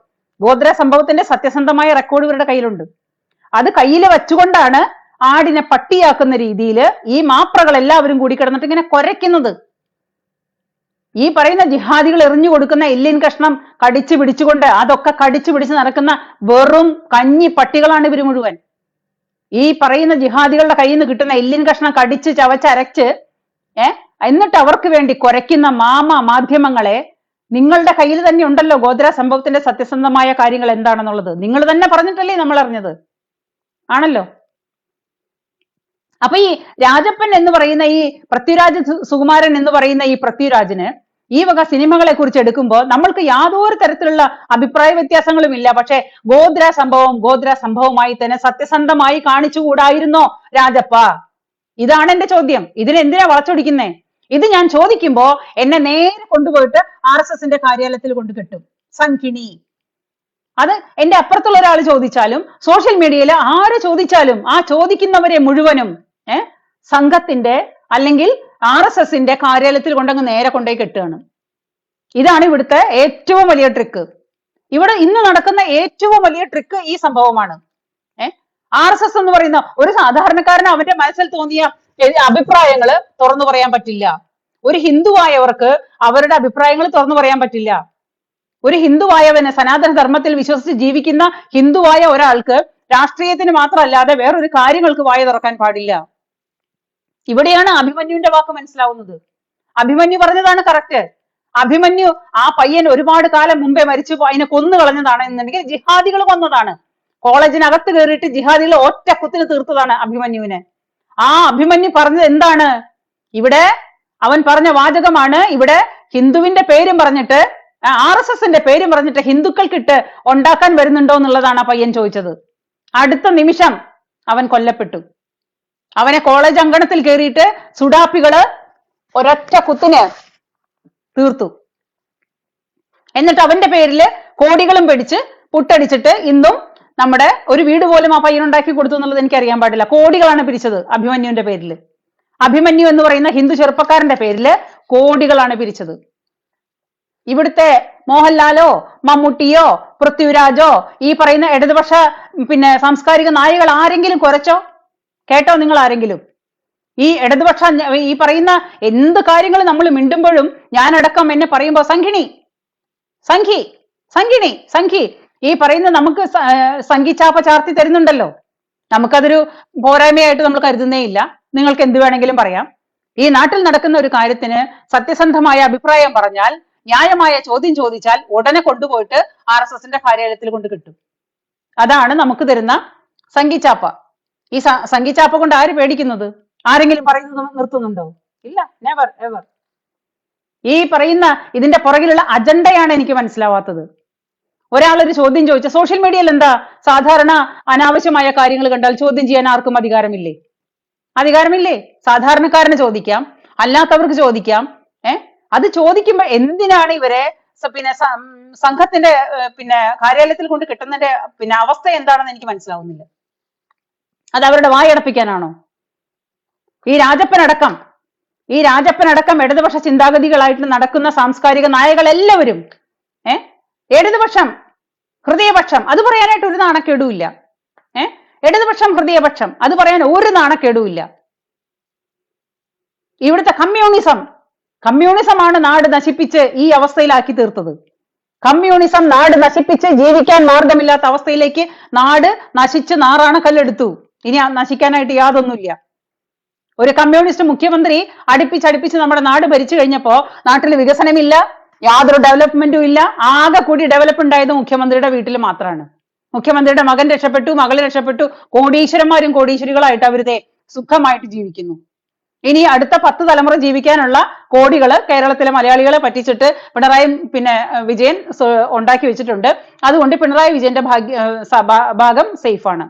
ഗോദ്ര സംഭവത്തിന്റെ സത്യസന്ധമായ റെക്കോർഡ് ഇവരുടെ കയ്യിലുണ്ട്. അത് കയ്യിൽ വെച്ചുകൊണ്ടാണ് ആടിനെ പട്ടിയാക്കുന്ന രീതിയിൽ ഈ മാപ്രകൾ എല്ലാവരും കൂടി കിടന്നിട്ട് ഇങ്ങനെ കുരയ്ക്കുന്നത്. ഈ പറയുന്ന ജിഹാദികൾ എറിഞ്ഞു കൊടുക്കുന്ന എല്ലിൻ കഷ്ണം കടിച്ചു പിടിച്ചുകൊണ്ട് അതൊക്കെ കടിച്ചു പിടിച്ച് നടക്കുന്ന വെറും കഞ്ഞി പട്ടികളാണ് ഇവർ മുഴുവൻ. ഈ പറയുന്ന ജിഹാദികളുടെ കയ്യിൽ നിന്ന് കിട്ടുന്ന എല്ലിൻ കഷ്ണം കടിച്ച് ചവച്ചരച്ച് എന്നിട്ട് അവർക്ക് വേണ്ടി കുരയ്ക്കുന്ന മാധ്യമങ്ങളെ നിങ്ങളുടെ കയ്യിൽ തന്നെ ഉണ്ടല്ലോ ഗോദ്ര സംഭവത്തിന്റെ സത്യസന്ധമായ കാര്യങ്ങൾ എന്താണെന്നുള്ളത്. നിങ്ങൾ തന്നെ പറഞ്ഞിട്ടല്ലേ നമ്മൾ അറിഞ്ഞത് ആണല്ലോ. അപ്പൊ ഈ രാജപ്പൻ എന്ന് പറയുന്ന ഈ പൃഥ്വിരാജ് സുകുമാരൻ എന്ന് പറയുന്ന ഈ പൃഥ്വിരാജിന് ഈ വക സിനിമകളെ കുറിച്ച് എടുക്കുമ്പോൾ നമ്മൾക്ക് യാതൊരു തരത്തിലുള്ള അഭിപ്രായ വ്യത്യാസങ്ങളും ഇല്ല. പക്ഷെ ഗോദ്ര സംഭവമായി തന്നെ സത്യസന്ധമായി കാണിച്ചുകൂടായിരുന്നോ രാജപ്പ? ഇതാണ് എന്റെ ചോദ്യം. ഇതിനെന്തിനാ വളച്ചൊടിക്കുന്നേ? ഇത് ഞാൻ ചോദിക്കുമ്പോ എന്നെ നേരെ കൊണ്ടുപോയിട്ട് RSSന്റെ കാര്യാലയത്തിൽ കൊണ്ട് കെട്ടും. സംഘിണി. അത് എന്റെ അപ്പുറത്തുള്ള ഒരാൾ ചോദിച്ചാലും സോഷ്യൽ മീഡിയയിൽ ആര് ചോദിച്ചാലും ആ ചോദിക്കുന്നവരെ മുഴുവനും സംഘത്തിന്റെ അല്ലെങ്കിൽ RSSന്റെ കാര്യാലയത്തിൽ കൊണ്ടങ്ങ് നേരെ കൊണ്ടുപോയി കെട്ടുകയാണ്. ഇതാണ് ഇവിടുത്തെ ഏറ്റവും വലിയ ട്രിക്ക്. ഇവിടെ ഇന്ന് നടക്കുന്ന ഏറ്റവും വലിയ ട്രിക്ക് ഈ സംഭവമാണ്. RSS എന്ന് പറയുന്ന ഒരു സാധാരണക്കാരന് അവന്റെ മനസ്സിൽ തോന്നിയ അഭിപ്രായങ്ങൾ തുറന്നു പറയാൻ പറ്റില്ല. ഒരു ഹിന്ദുവായവർക്ക് അവരുടെ അഭിപ്രായങ്ങൾ തുറന്നു പറയാൻ പറ്റില്ല. ഒരു ഹിന്ദുവായവന് സനാതന ധർമ്മത്തിൽ വിശ്വസിച്ച് ജീവിക്കുന്ന ഹിന്ദുവായ ഒരാൾക്ക് രാഷ്ട്രീയത്തിന് മാത്രമല്ലാതെ വേറൊരു കാര്യങ്ങൾക്ക് വായ തുറക്കാൻ പാടില്ല. ഇവിടെയാണ് അഭിമന്യുവിന്റെ വാക്ക് മനസ്സിലാവുന്നത്. അഭിമന്യു പറഞ്ഞതാണ് കറക്റ്റ്. അഭിമന്യു ആ പയ്യൻ ഒരുപാട് കാലം മുമ്പേ മരിച്ചു അതിനെ കൊന്നു കളഞ്ഞതാണ് എന്നുണ്ടെങ്കിൽ ജിഹാദികൾ കൊന്നതാണ്. കോളേജിനകത്ത് കയറിയിട്ട് ജിഹാദികൾ ഒറ്റ കുത്തിന് തീർത്തതാണ് അഭിമന്യുവിനെ. ആ അഭിമന്യു പറഞ്ഞത് എന്താണ്? ഇവിടെ അവൻ പറഞ്ഞ വാചകമാണ്. ഇവിടെ ഹിന്ദുവിന്റെ പേരും പറഞ്ഞിട്ട് RSSന്റെ പേരും പറഞ്ഞിട്ട് ഹിന്ദുക്കൾക്കിട്ട് ഉണ്ടാക്കാൻ വരുന്നുണ്ടോ എന്നുള്ളതാണ് ആ പയ്യൻ ചോദിച്ചത്. അടുത്ത നിമിഷം അവൻ കൊല്ലപ്പെട്ടു. അവനെ കോളേജ് അങ്കണത്തിൽ കയറിയിട്ട് സുഡാപ്പികള് ഒരൊറ്റ കുത്തിന് തീർത്തു. എന്നിട്ട് അവന്റെ പേരില് കോടികളും പിടിച്ച് പുട്ടടിച്ചിട്ട് ഇന്നും നമ്മുടെ ഒരു വീട് പോലും ആ പയ്യനുണ്ടാക്കി കൊടുത്തു എന്നുള്ളത് എനിക്ക് അറിയാൻ പാടില്ല. കോടികളാണ് പിരിച്ചത് അഭിമന്യുവിന്റെ പേരിൽ. അഭിമന്യു എന്ന് പറയുന്ന ഹിന്ദു ചെറുപ്പക്കാരന്റെ പേരിൽ കോടികളാണ് പിരിച്ചത്. ഇവിടുത്തെ മോഹൻലാലോ മമ്മൂട്ടിയോ പൃഥ്വിരാജോ ഈ പറയുന്ന ഇടതുപക്ഷ സാംസ്കാരിക നായകൾ ആരെങ്കിലും കുരച്ചോ? കേട്ടോ നിങ്ങൾ ആരെങ്കിലും? ഈ ഇടതുപക്ഷ ഈ പറയുന്ന എന്ത് കാര്യങ്ങൾ നമ്മൾ മിണ്ടുമ്പോഴും ഞാനടക്കം എന്നെ പറയുമ്പോ സംഘിണി സംഘി സംഘിണി സംഘി ഈ പറയുന്ന നമുക്ക് സംഘിച്ചാപ്പ ചാർത്തി തരുന്നുണ്ടല്ലോ. നമുക്കതൊരു പോരായ്മയായിട്ട് നമ്മൾ കരുതുന്നേ ഇല്ല. നിങ്ങൾക്ക് എന്ത് വേണമെങ്കിലും പറയാം. ഈ നാട്ടിൽ നടക്കുന്ന ഒരു കാര്യത്തിന് സത്യസന്ധമായ അഭിപ്രായം പറഞ്ഞാൽ, ന്യായമായ ചോദ്യം ചോദിച്ചാൽ ഉടനെ കൊണ്ടുപോയിട്ട് RSSന്റെ കാര്യാലയത്തിൽ കൊണ്ട് കിട്ടും. അതാണ് നമുക്ക് തരുന്ന സംഘിച്ചാപ്പ. ഈ സംഘിച്ചാപ്പ കൊണ്ട് ആര് പേടിക്കുന്നത്? ആരെങ്കിലും പറയുന്നത് നിർത്തുന്നുണ്ടോ? ഇല്ല, നെവർ എവർ. ഈ പറയുന്ന ഇതിന്റെ പുറകിലുള്ള അജണ്ടയാണ് എനിക്ക് മനസ്സിലാവാത്തത്. ഒരാളൊരു ചോദ്യം ചോദിച്ച സോഷ്യൽ മീഡിയയിൽ എന്താ സാധാരണ അനാവശ്യമായ കാര്യങ്ങൾ കണ്ടാൽ ചോദ്യം ചെയ്യാൻ ആർക്കും അധികാരമില്ലേ? അധികാരമില്ലേ? സാധാരണക്കാരന് ചോദിക്കാം, അല്ലാത്തവർക്ക് ചോദിക്കാം. അത് ചോദിക്കുമ്പോ എന്തിനാണ് ഇവരെ സംഘത്തിന്റെ കാര്യാലയത്തിൽ കൊണ്ട് കിട്ടുന്നതിന്റെ അവസ്ഥ എന്താണെന്ന് എനിക്ക് മനസ്സിലാവുന്നില്ല. അത് അവരുടെ വായടപ്പിക്കാനാണോ? ഈ രാജപ്പനടക്കം ഇടതുപക്ഷ ചിന്താഗതികളായിട്ട് നടക്കുന്ന സാംസ്കാരിക നായകൾ എല്ലാവരും ഇടതുപക്ഷം ഹൃദയപക്ഷം അത് പറയാനായിട്ട് ഒരു നാണക്കേടുമില്ല. ഇടതുപക്ഷം ഹൃദയപക്ഷം അത് പറയാൻ ഒരു നാണക്കേടുമില്ല. ഇവിടുത്തെ കമ്മ്യൂണിസമാണ് നാട് നശിപ്പിച്ച് ഈ അവസ്ഥയിലാക്കി തീർത്തത്. കമ്മ്യൂണിസം നാട് നശിപ്പിച്ച് ജീവിക്കാൻ മാർഗമില്ലാത്ത അവസ്ഥയിലേക്ക് നാട് നശിച്ച് നാറാണ കല്ലെടുത്തു. ഇനി നശിക്കാനായിട്ട് യാതൊന്നുമില്ല. ഒരു കമ്മ്യൂണിസ്റ്റ് മുഖ്യമന്ത്രി അടുപ്പിച്ച് നമ്മുടെ നാട് ഭരിച്ചു കഴിഞ്ഞപ്പോ നാട്ടിൽ വികസനമില്ല, യാതൊരു ഡെവലപ്മെന്റും ഇല്ല. ആകെ കൂടി ഡെവലപ്പ് ഉണ്ടായത് മുഖ്യമന്ത്രിയുടെ വീട്ടിൽ മാത്രമാണ്. മുഖ്യമന്ത്രിയുടെ മകൻ രക്ഷപ്പെട്ടു, മകൾ രക്ഷപ്പെട്ടു, കോടീശ്വരന്മാരും കോടീശ്വരികളായിട്ട് അവരുടെ സുഖമായിട്ട് ജീവിക്കുന്നു. ഇനി അടുത്ത 10 തലമുറ ജീവിക്കാനുള്ള കോടികള് കേരളത്തിലെ മലയാളികളെ പറ്റിച്ചിട്ട് പിണറായി വിജയൻ ഉണ്ടാക്കി വെച്ചിട്ടുണ്ട്. അതുകൊണ്ട് പിണറായി വിജയന്റെ ഭാഗം സേഫ് ആണ്.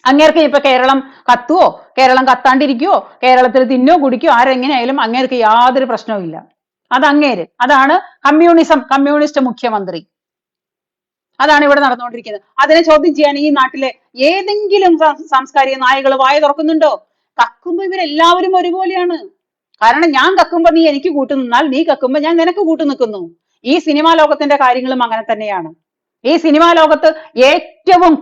അങ്ങേർക്ക് ഇപ്പൊ കേരളം കത്തുവോ, കേരളം കത്താണ്ടിരിക്കുവോ, കേരളത്തിൽ തിന്നോ കുടിക്കോ ആരെങ്ങനെയായാലും അങ്ങേർക്ക് യാതൊരു പ്രശ്നവും ഇല്ല. അതാണ് കമ്മ്യൂണിസ്റ്റ് മുഖ്യമന്ത്രി. അതാണ് ഇവിടെ നടന്നുകൊണ്ടിരിക്കുന്നത്. അതിനെ ചോദ്യം ചെയ്യാൻ ഈ നാട്ടിലെ ഏതെങ്കിലും സാംസ്കാരിക നായകൾ വായ തുറക്കുന്നുണ്ടോ? കക്കുമ്പോ ഇവരെല്ലാവരും ഒരുപോലെയാണ്. കാരണം ഞാൻ കക്കുമ്പോ നീ എനിക്ക് കൂട്ടുനിന്നാൽ, നീ കക്കുമ്പോ ഞാൻ നിനക്ക് കൂട്ടുനിൽക്കുന്നു. ഈ സിനിമാ ലോകത്തിന്റെ കാര്യങ്ങളും അങ്ങനെ തന്നെയാണ്. ഈ സിനിമാ ലോകത്ത് ഏറ്റവും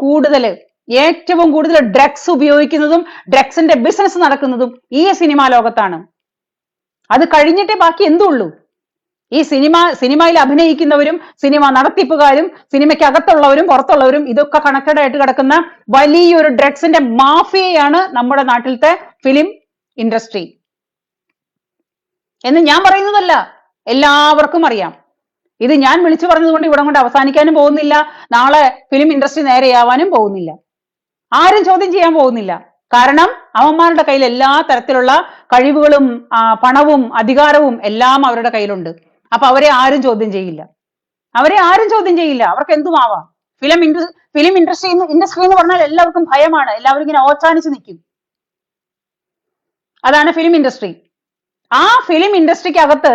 കൂടുതൽ ഡ്രഗ്സ് ഉപയോഗിക്കുന്നതും ഡ്രഗ്സിന്റെ ബിസിനസ് നടക്കുന്നതും ഈ സിനിമാ ലോകത്താണ്. അത് കഴിഞ്ഞിട്ടേ ബാക്കി എന്തുള്ളൂ. ഈ സിനിമയിൽ അഭിനയിക്കുന്നവരും സിനിമ നടത്തിപ്പുകാരും സിനിമയ്ക്കകത്തുള്ളവരും പുറത്തുള്ളവരും ഇതൊക്കെ കണക്റ്റഡ് ആയിട്ട് കിടക്കുന്ന വലിയൊരു ഡ്രഗ്സിന്റെ മാഫിയയാണ് നമ്മുടെ നാട്ടിലത്തെ ഫിലിം ഇൻഡസ്ട്രി എന്ന് ഞാൻ പറയുന്നതല്ല, എല്ലാവർക്കും അറിയാം. ഇത് ഞാൻ വിളിച്ചു പറഞ്ഞതുകൊണ്ട് ഇവിടെ കൊണ്ട് അവസാനിക്കാനും പോകുന്നില്ല. നാളെ ഫിലിം ഇൻഡസ്ട്രി നേരെയാവാനും പോകുന്നില്ല. ആരും ചോദ്യം ചെയ്യാൻ പോകുന്നില്ല. കാരണം അവന്മാരുടെ കയ്യിൽ എല്ലാ തരത്തിലുള്ള കഴിവുകളും പണവും അധികാരവും എല്ലാം അവരുടെ കയ്യിലുണ്ട്. അപ്പൊ അവരെ ആരും ചോദ്യം ചെയ്യില്ല. അവർക്ക് എന്തുമാവാം. ഫിലിം ഇൻഡസ്ട്രി എന്ന് പറഞ്ഞാൽ എല്ലാവർക്കും ഭയമാണ്. എല്ലാവരും ഇങ്ങനെ ഓച്ചാനിച്ച് നിൽക്കും. അതാണ് ഫിലിം ഇൻഡസ്ട്രി. ആ ഫിലിം ഇൻഡസ്ട്രിക്ക് അകത്ത്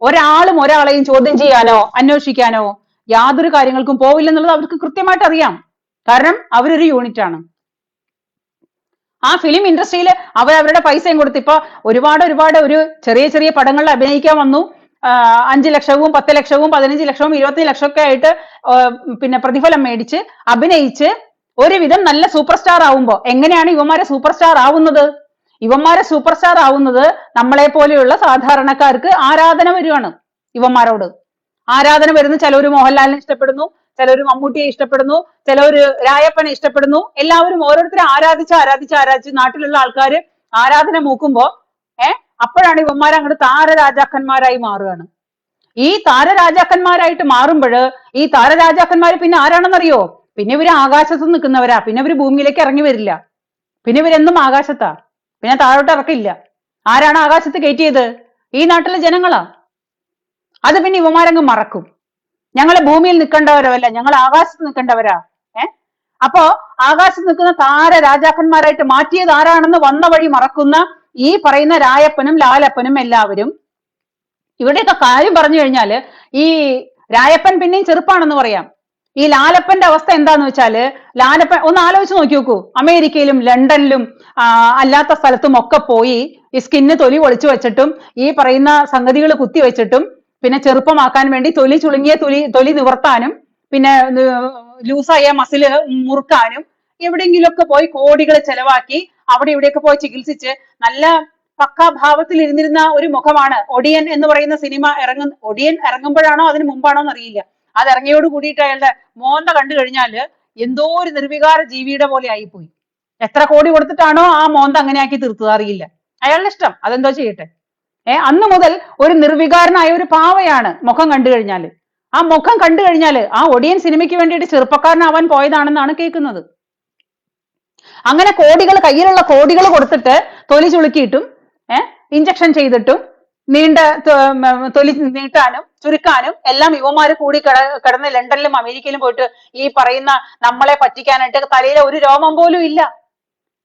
ഒരാളെയും ചോദ്യം ചെയ്യാനോ അന്വേഷിക്കാനോ യാതൊരു കാര്യങ്ങൾക്കും പോവില്ലെന്നുള്ളത് അവർക്ക് കൃത്യമായിട്ട് അറിയാം. കാരണം അവരൊരു യൂണിറ്റ് ആണ്. ആ ഫിലിം ഇൻഡസ്ട്രിയിൽ അവരവരുടെ പൈസയും കൊടുത്ത് ഇപ്പൊ ഒരുപാട് ഒരു ചെറിയ പടങ്ങളിൽ അഭിനയിക്കാൻ വന്നു. 5 ലക്ഷവും 10 ലക്ഷവും 15 ലക്ഷവും 20 ലക്ഷമൊക്കെ ആയിട്ട് പിന്നെ പ്രതിഫലം മേടിച്ച് അഭിനയിച്ച് ഒരുവിധം നല്ല സൂപ്പർ സ്റ്റാർ ആവുമ്പോ എങ്ങനെയാണ് ഇവന്മാരെ സൂപ്പർ സ്റ്റാർ ആവുന്നത്? നമ്മളെ പോലെയുള്ള സാധാരണക്കാർക്ക് ആരാധന വരുവാണ്. ഇവന്മാരോട് ആരാധന വരുന്ന ചിലവര് മോഹൻലാലിനെ ഇഷ്ടപ്പെടുന്നു, ചിലവര് മമ്മൂട്ടിയെ ഇഷ്ടപ്പെടുന്നു, ചിലവര് രായപ്പനെ ഇഷ്ടപ്പെടുന്നു. എല്ലാവരും ഓരോരുത്തരെ ആരാധിച്ച് നാട്ടിലുള്ള ആൾക്കാര് ആരാധന മൂക്കുമ്പോ അപ്പോഴാണ് ഇവന്മാർ അങ്ങോട്ട് താരരാജാക്കന്മാരായി മാറുകയാണ്. ഈ താരരാജാക്കന്മാരായിട്ട് മാറുമ്പോഴ് ഈ താരരാജാക്കന്മാര് പിന്നെ ആരാണെന്നറിയോ? പിന്നെ ഇവര് ആകാശത്ത് നിൽക്കുന്നവരാ. പിന്നെ ഇവര് ഭൂമിയിലേക്ക് ഇറങ്ങി വരില്ല. പിന്നെ ഇവരെന്നും ആകാശത്താ. പിന്നെ താഴോട്ട് ഇറക്കില്ല. ആരാണ് ആകാശത്ത് കയറ്റിയത്? ഈ നാട്ടിലെ ജനങ്ങളാ. അത് പിന്നെ ഇവന്മാരങ്ങ് മറക്കും. ഞങ്ങളെ ഭൂമിയിൽ നിൽക്കേണ്ടവരല്ല, ഞങ്ങൾ ആകാശത്ത് നിൽക്കേണ്ടവരാ. അപ്പോ ആകാശത്ത് നിൽക്കുന്ന താരരാജാക്കന്മാരായിട്ട് മാറ്റിയത് ആരാണെന്ന് വന്ന വഴി മറക്കുന്ന ഈ പറയുന്ന രായപ്പനും ലാലപ്പനും എല്ലാവരും. ഇവിടെയൊക്കെ കാര്യം പറഞ്ഞു കഴിഞ്ഞാല് ഈ രായപ്പൻ പിന്നെയും ചെറുപ്പാണെന്ന് പറയാം. ഈ ലാലപ്പന്റെ അവസ്ഥ എന്താന്ന് വെച്ചാല്, ലാലപ്പൻ ഒന്ന് ആലോചിച്ച് നോക്കി നോക്കൂ. അമേരിക്കയിലും ലണ്ടനിലും അല്ലാത്ത സ്ഥലത്തും ഒക്കെ പോയി ഈ സ്കിന്ന് തൊലി ഒളിച്ചു വെച്ചിട്ടും ഈ പറയുന്ന സംഗതികൾ കുത്തി വെച്ചിട്ടും പിന്നെ ചെറുപ്പമാക്കാൻ വേണ്ടി ചുളുങ്ങിയ തൊലി നിവർത്താനും പിന്നെ ലൂസായ മസില് മുറുക്കാനും എവിടെയെങ്കിലുമൊക്കെ പോയി കോടികൾ ചെലവാക്കി അവിടെ ഇവിടെയൊക്കെ പോയി ചികിത്സിച്ച് നല്ല പക്കാഭാവത്തിൽ ഇരുന്നിരുന്ന ഒരു മുഖമാണ് ഒടിയൻ എന്ന് പറയുന്ന സിനിമ ഒടിയൻ ഇറങ്ങുമ്പോഴാണോ അതിന് മുമ്പാണോ എന്നറിയില്ല. അത് ഇറങ്ങിയോട് കൂടിയിട്ട് അയാളുടെ മോന്ത കണ്ടു കഴിഞ്ഞാല് എന്തോ ഒരു നിർവികാര ജീവിയുടെ പോലെ ആയിപ്പോയി. എത്ര കോടി കൊടുത്തിട്ടാണോ ആ മോന്ത അങ്ങനെ ആക്കി തീർത്തത് അറിയില്ല. അയാളുടെ ഇഷ്ടം, അതെന്തോ ചെയ്യട്ടെ. അന്ന് മുതൽ ഒരു നിർവികാരനായ ഒരു പാവയാണ് മുഖം കണ്ടു കഴിഞ്ഞാല്. ആ മുഖം കണ്ടു കഴിഞ്ഞാല് ആ ഒടിയൻ സിനിമയ്ക്ക് വേണ്ടിയിട്ട് ചെറുപ്പക്കാരനാവാൻ പോയതാണെന്നാണ് കേൾക്കുന്നത്. അങ്ങനെ കയ്യിലുള്ള കോടികൾ കൊടുത്തിട്ട് തൊലി ചുളുക്കിയിട്ടും ഇഞ്ചക്ഷൻ ചെയ്തിട്ടും നീണ്ട തൊലി നീട്ടാനും ചുരുക്കാനും എല്ലാം യുവമാര് കൂടി കിടന്ന് ലണ്ടനിലും അമേരിക്കയിലും പോയിട്ട് ഈ പറയുന്ന നമ്മളെ പറ്റിക്കാനായിട്ട് തലയിലെ ഒരു രോമം പോലും ഇല്ല.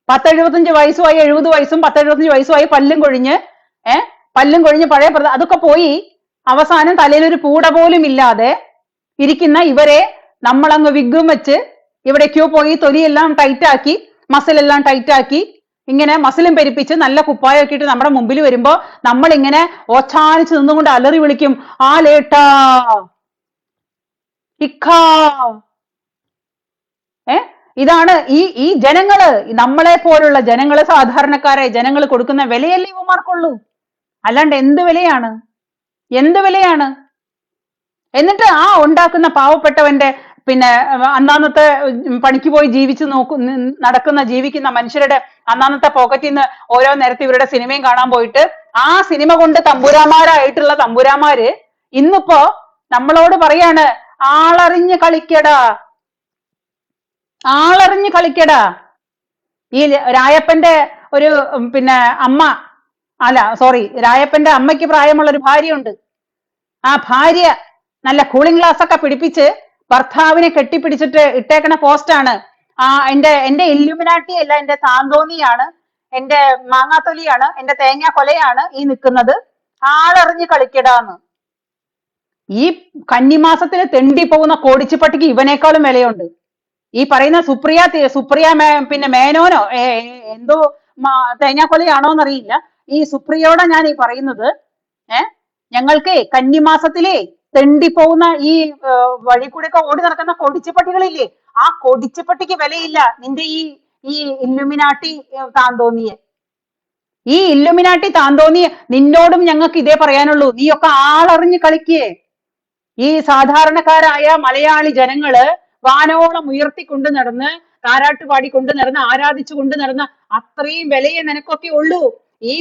10-75 വയസ്സുമായി 70 വയസ്സും 10-75 വയസ്സുമായി പല്ലും കൊഴിഞ്ഞ് പഴയ അതൊക്കെ പോയി അവസാനം തലയിൽ ഒരു പൂട പോലും ഇല്ലാതെ ഇരിക്കുന്ന ഇവരെ നമ്മളങ്ങ് വിഗ്ഗും വെച്ച് എവിടേക്കോ പോയി തൊലിയെല്ലാം ടൈറ്റാക്കി മസിലെല്ലാം ടൈറ്റാക്കി ഇങ്ങനെ മസിലും പെരുപ്പിച്ച് നല്ല കുപ്പായൊക്കെ ഇട്ട് നമ്മുടെ മുമ്പിൽ വരുമ്പോ നമ്മൾ ഇങ്ങനെ ഓച്ചാനിച്ച് നിന്നുകൊണ്ട് അലറി വിളിക്കും, ആ ലേട്ടാ ഇക്കാ. ഇതാണ് ഈ ജനങ്ങള്, നമ്മളെ പോലുള്ള ജനങ്ങള്, സാധാരണക്കാരെ ജനങ്ങൾ കൊടുക്കുന്ന വിലയല്ലേ ഇവന്മാർക്കുള്ളൂ. അല്ലാണ്ട് എന്ത് വിലയാണ്? എന്നിട്ട് ആ ഉണ്ടാക്കുന്ന പാവപ്പെട്ടവന്റെ പിന്നെ അന്നാന്നത്തെ പണിക്ക് പോയി ജീവിക്കുന്ന മനുഷ്യരുടെ അന്നാന്നത്തെ പോക്കറ്റിൽ നിന്ന് ഓരോ നേരത്തെ ഇവരുടെ സിനിമയും കാണാൻ പോയിട്ട് ആ സിനിമ കൊണ്ട് തമ്പുരാമാരായിട്ടുള്ള തമ്പുരാമാര് ഇന്നിപ്പോ നമ്മളോട് പറയാണ്, ആളറിഞ്ഞ് കളിക്കടാ. ഈ രായപ്പന്റെ ഒരു പിന്നെ അമ്മ അല്ല സോറി, രായപ്പന്റെ അമ്മയ്ക്ക് പ്രായമുള്ള ഒരു ഭാര്യയുണ്ട്. ആ ഭാര്യ നല്ല കൂളിംഗ് ഗ്ലാസ് ഒക്കെ പിടിപ്പിച്ച് ഭർത്താവിനെ കെട്ടിപ്പിടിച്ചിട്ട് ഇട്ടേക്കണ പോസ്റ്റാണ്. എന്റെ ഇല്ലുമിനാട്ടി അല്ല, എന്റെ താന്തോന്നിയാണ്, എന്റെ മാങ്ങാത്തൊലിയാണ്, എന്റെ തേങ്ങാ കൊലയാണ് ഈ നിൽക്കുന്നത്, ആളറിഞ്ഞ് കളിക്കടാന്ന്. ഈ കന്നിമാസത്തിൽ തെണ്ടി പോകുന്ന കോടിച്ചിപ്പട്ടിക്ക് ഇവനേക്കാളും വിലയുണ്ട്. ഈ പറയുന്ന സുപ്രിയ പിന്നെ മേനോനോ എന്തോ തേങ്ങാക്കൊലയാണോന്നറിയില്ല. ഈ സുപ്രിയയോടെ ഞാൻ ഈ പറയുന്നത്, ഞങ്ങൾക്ക് കന്നിമാസത്തിലേ തെണ്ടിപ്പോകുന്ന ഈ വഴി കൂടെ ഒക്കെ ഓടി നടക്കുന്ന കൊടിച്ചപ്പട്ടികളില്ലേ, ആ കൊടിച്ചപ്പട്ടിക്ക് വിലയില്ല നിന്റെ ഈ ഇല്ലുമിനാട്ടി താന്തോന്നിയെ. ഈ ഇല്ലുമിനാട്ടി താന്തോന്നിയെ നിന്നോടും ഞങ്ങൾക്ക് ഇതേ പറയാനുള്ളൂ. നീയൊക്കെ ആളറിഞ്ഞ് കളിക്കേ. ഈ സാധാരണക്കാരായ മലയാളി ജനങ്ങള് വാനോളം ഉയർത്തിക്കൊണ്ട് നടന്ന് താരാട്ട് പാടിക്കൊണ്ട് നടന്ന് ആരാധിച്ചു കൊണ്ട് നടന്ന അത്രയും വിലയെ നിനക്കൊക്കെ ഉള്ളൂ. ഈ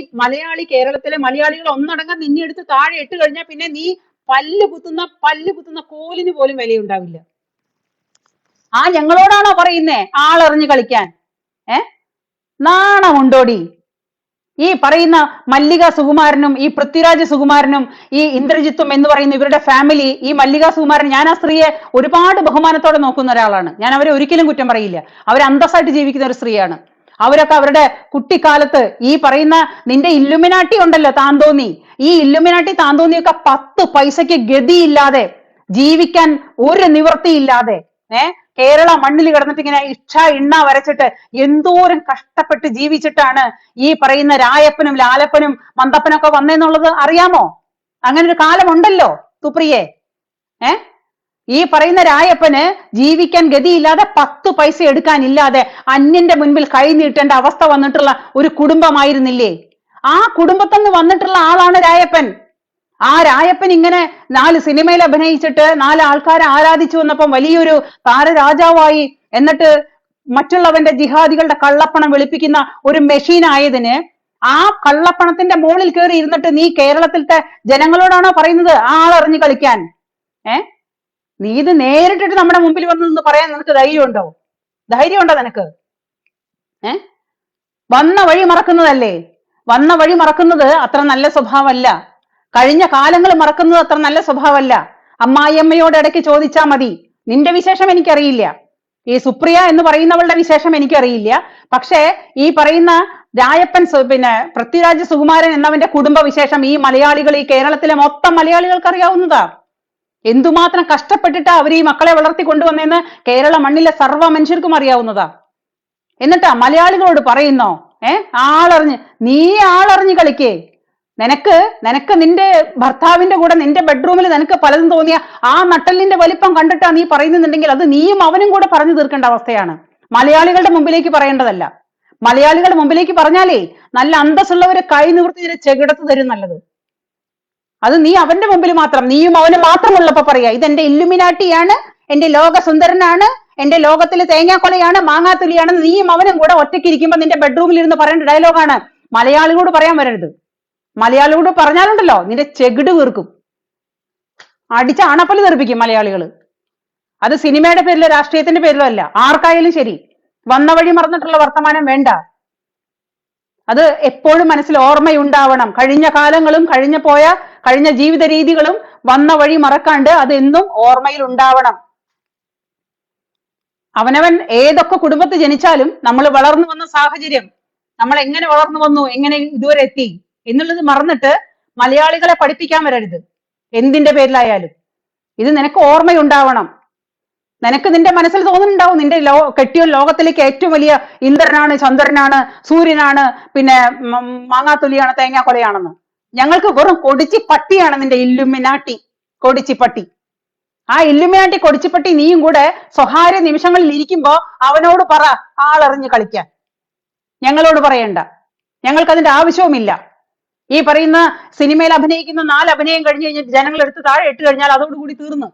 കേരളത്തിലെ മലയാളികൾ ഒന്നടങ്കം നിന്നെ എടുത്ത് താഴെ ഇട്ട് കഴിഞ്ഞാൽ പിന്നെ നീ പല്ല് കുത്തുന്ന കോലിന് പോലും വിലയുണ്ടാവില്ല. ഞങ്ങളോടാണോ പറയുന്നേ ആളറിഞ്ഞ് കളിക്കാൻ? നാണമുണ്ടോടി? ഈ പറയുന്ന മല്ലിക സുകുമാരനും ഈ പൃഥ്വിരാജ് സുകുമാരനും ഈ ഇന്ദ്രജിത്തും എന്ന് പറയുന്ന ഇവരുടെ ഫാമിലി, ഈ മല്ലിക സുകുമാരൻ, ഞാൻ ആ സ്ത്രീയെ ഒരുപാട് ബഹുമാനത്തോടെ നോക്കുന്ന ഒരാളാണ്. ഞാൻ അവരെ ഒരിക്കലും കുറ്റം പറയില്ല. അവർ അന്തസ്സായിട്ട് ജീവിക്കുന്ന ഒരു സ്ത്രീയാണ്. അവരൊക്കെ അവരുടെ കുട്ടിക്കാലത്ത് ഈ പറയുന്ന നിന്റെ ഇല്ലുമിനാട്ടി ഉണ്ടല്ലോ താന്തോന്നി, ഈ ഇല്ലുമിനാട്ടി താന്തോന്നിയൊക്കെ 10 പൈസയ്ക്ക് ഗതിയില്ലാതെ ജീവിക്കാൻ ഒരു നിവൃത്തിയില്ലാതെ കേരള മണ്ണിൽ കിടന്നിട്ട് ഇങ്ങനെ ഇണ്ണ വരച്ചിട്ട് എന്തോരം കഷ്ടപ്പെട്ട് ജീവിച്ചിട്ടാണ് ഈ പറയുന്ന രായപ്പനും ലാലപ്പനും മന്തപ്പനൊക്കെ വന്നെന്നുള്ളത് അറിയാമോ? അങ്ങനെ ഒരു കാലമുണ്ടല്ലോ സുപ്രിയെ. ഈ പറയുന്ന രായപ്പന് ജീവിക്കാൻ ഗതിയില്ലാതെ 10 പൈസ എടുക്കാനില്ലാതെ അന്യന്റെ മുൻപിൽ കൈ നീട്ടേണ്ട അവസ്ഥ വന്നിട്ടുള്ള ഒരു കുടുംബമായിരുന്നില്ലേ? ആ കുടുംബത്തിൽ നിന്ന് വന്നിട്ടുള്ള ആളാണ് രായപ്പൻ. ആ രായപ്പൻ ഇങ്ങനെ 4 സിനിമയിൽ അഭിനയിച്ചിട്ട് 4 ആൾക്കാരെ ആരാധിച്ചു വന്നപ്പം വലിയൊരു താരരാജാവായി, എന്നിട്ട് മറ്റുള്ളവന്റെ ജിഹാദികളുടെ കള്ളപ്പണം വെളുപ്പിക്കുന്ന ഒരു മെഷീൻ ആയതിന് ആ കള്ളപ്പണത്തിന്റെ മുകളിൽ കയറി ഇരുന്നിട്ട് നീ കേരളത്തിലത്തെ ജനങ്ങളോടാണോ പറയുന്നത് ആളറിഞ്ഞ് കളിക്കാൻ? നീ ഇത് നേരിട്ടിട്ട് നമ്മുടെ മുമ്പിൽ വന്നു പറയാൻ നിനക്ക് ധൈര്യമുണ്ടോ? ധൈര്യമുണ്ടോ നിനക്ക്? വന്ന വഴി മറക്കുന്നതല്ലേ? വന്ന വഴി മറക്കുന്നത് അത്ര നല്ല സ്വഭാവമല്ല. കഴിഞ്ഞ കാലങ്ങൾ മറക്കുന്നത് അത്ര നല്ല സ്വഭാവമല്ല. അമ്മായിയമ്മയോട് ഇടയ്ക്ക് ചോദിച്ചാൽ മതി. നിന്റെ വിശേഷം എനിക്കറിയില്ല, ഈ സുപ്രിയ എന്ന് പറയുന്നവളുടെ വിശേഷം എനിക്കറിയില്ല. പക്ഷേ ഈ പറയുന്ന രായപ്പൻ പിന്നെ പൃഥ്വിരാജ് സുകുമാരൻ എന്നവന്റെ കുടുംബ വിശേഷം ഈ മലയാളികൾ, ഈ കേരളത്തിലെ മൊത്തം മലയാളികൾക്ക് അറിയാവുന്നതാ. എന്തുമാത്രം കഷ്ടപ്പെട്ടിട്ടാ അവർ ഈ മക്കളെ വളർത്തി കൊണ്ടുവന്നെന്ന് കേരള മണ്ണിലെ സർവ്വ മനുഷ്യർക്കും അറിയാവുന്നതാ. എന്നിട്ടാ മലയാളികളോട് പറയുന്നോ നീ ആളറിഞ്ഞ് കളിക്കേ. നിനക്ക് നിന്റെ ഭർത്താവിന്റെ കൂടെ നിന്റെ ബെഡ്റൂമിൽ നിനക്ക് പലതും തോന്നിയ ആ നട്ടലിന്റെ വലിപ്പം കണ്ടിട്ടാ നീ പറയുന്നുണ്ടെങ്കിൽ അത് നീയും അവനും കൂടെ പറഞ്ഞു തീർക്കേണ്ട അവസ്ഥയാണ്. മലയാളികളുടെ മുമ്പിലേക്ക് പറയേണ്ടതല്ല. മലയാളികളുടെ മുമ്പിലേക്ക് പറഞ്ഞാലേ നല്ല അന്തസ്സുള്ളവരെ കൈ നിവൃത്തി ചെകിടത്ത് തരും നല്ലത്. അത് നീ അവന്റെ മുമ്പിൽ മാത്രം, നീയും അവനും മാത്രമുള്ളപ്പോ പറയാ ഇതെന്റെ ഇല്ലുമിനാട്ടിയാണ്, എന്റെ ലോക സുന്ദരനാണ്, എന്റെ ലോകത്തിലെ തേങ്ങാക്കൊലയാണ്, മാങ്ങാത്തുലിയാണ്. നീയും അവനും കൂടെ ഒറ്റയ്ക്കിരിക്കുമ്പോ നിന്റെ ബെഡ്റൂമിൽ ഇരുന്ന് പറയേണ്ട ഡയലോഗാണ്. മലയാളികളോട് പറയാൻ വരരുത്. മലയാളികളോട് പറഞ്ഞാലുണ്ടല്ലോ നിന്റെ ചെകിട് വീർക്കും, അടിച്ച അണപ്പല് തെറിപ്പിക്കും മലയാളികൾ. അത് സിനിമയുടെ പേരിലോ രാഷ്ട്രീയത്തിന്റെ പേരിലോ അല്ല, ആർക്കായാലും ശരി. വന്ന വഴി മറന്നിട്ടുള്ള വർത്തമാനം വേണ്ട. അത് എപ്പോഴും മനസ്സിൽ ഓർമ്മയുണ്ടാവണം. കഴിഞ്ഞ കാലങ്ങളും കഴിഞ്ഞ ജീവിത രീതികളും വന്ന വഴി മറക്കാണ്ട് അത് എന്നും ഓർമ്മയിൽ ഉണ്ടാവണം. അവനവൻ ഏതൊക്കെ കുടുംബത്തിൽ ജനിച്ചാലും നമ്മൾ വളർന്നു വന്ന സാഹചര്യം, നമ്മൾ എങ്ങനെ വളർന്നു വന്നു, എങ്ങനെ ഇതുവരെ എത്തി എന്നുള്ളത് മറന്നിട്ട് മലയാളികളെ പഠിപ്പിക്കാൻ വരരുത്. എന്തിന്റെ പേരിലായാലും ഇത് നിനക്ക് ഓർമ്മയുണ്ടാവണം. നിനക്ക് നിന്റെ മനസ്സിൽ തോന്നുന്നുണ്ടാവും നിന്റെ കെട്ടിയ ലോകത്തിലേക്ക് ഏറ്റവും വലിയ ഇന്ദ്രനാണ്, ചന്ദ്രനാണ്, സൂര്യനാണ്, പിന്നെ മാങ്ങാത്തൊലിയാണ്, തേങ്ങാക്കൊലയാണെന്ന്. ഞങ്ങൾക്ക് വെറും കൊടിച്ചിപ്പട്ടിയാണ് നിന്റെ ഇല്ലുമിനാട്ടി കൊടിച്ചിപ്പട്ടി. ആ ഇല്ലുമിനാട്ടി കൊടിച്ചിപ്പട്ടി നീയും കൂടെ സ്വകാര്യ നിമിഷങ്ങളിൽ ഇരിക്കുമ്പോ അവനോട് പറ ആളറിഞ്ഞ് കളിക്കാൻ. ഞങ്ങളോട് പറയണ്ട, ഞങ്ങൾക്കതിന്റെ ആവശ്യവുമില്ല. ഈ പറയുന്ന സിനിമയിൽ അഭിനയിക്കുന്ന 4 അഭിനയം കഴിഞ്ഞ് കഴിഞ്ഞിട്ട് ജനങ്ങൾ എടുത്ത് താഴെ ഇട്ട് കഴിഞ്ഞാൽ അതോടുകൂടി തീർന്നു.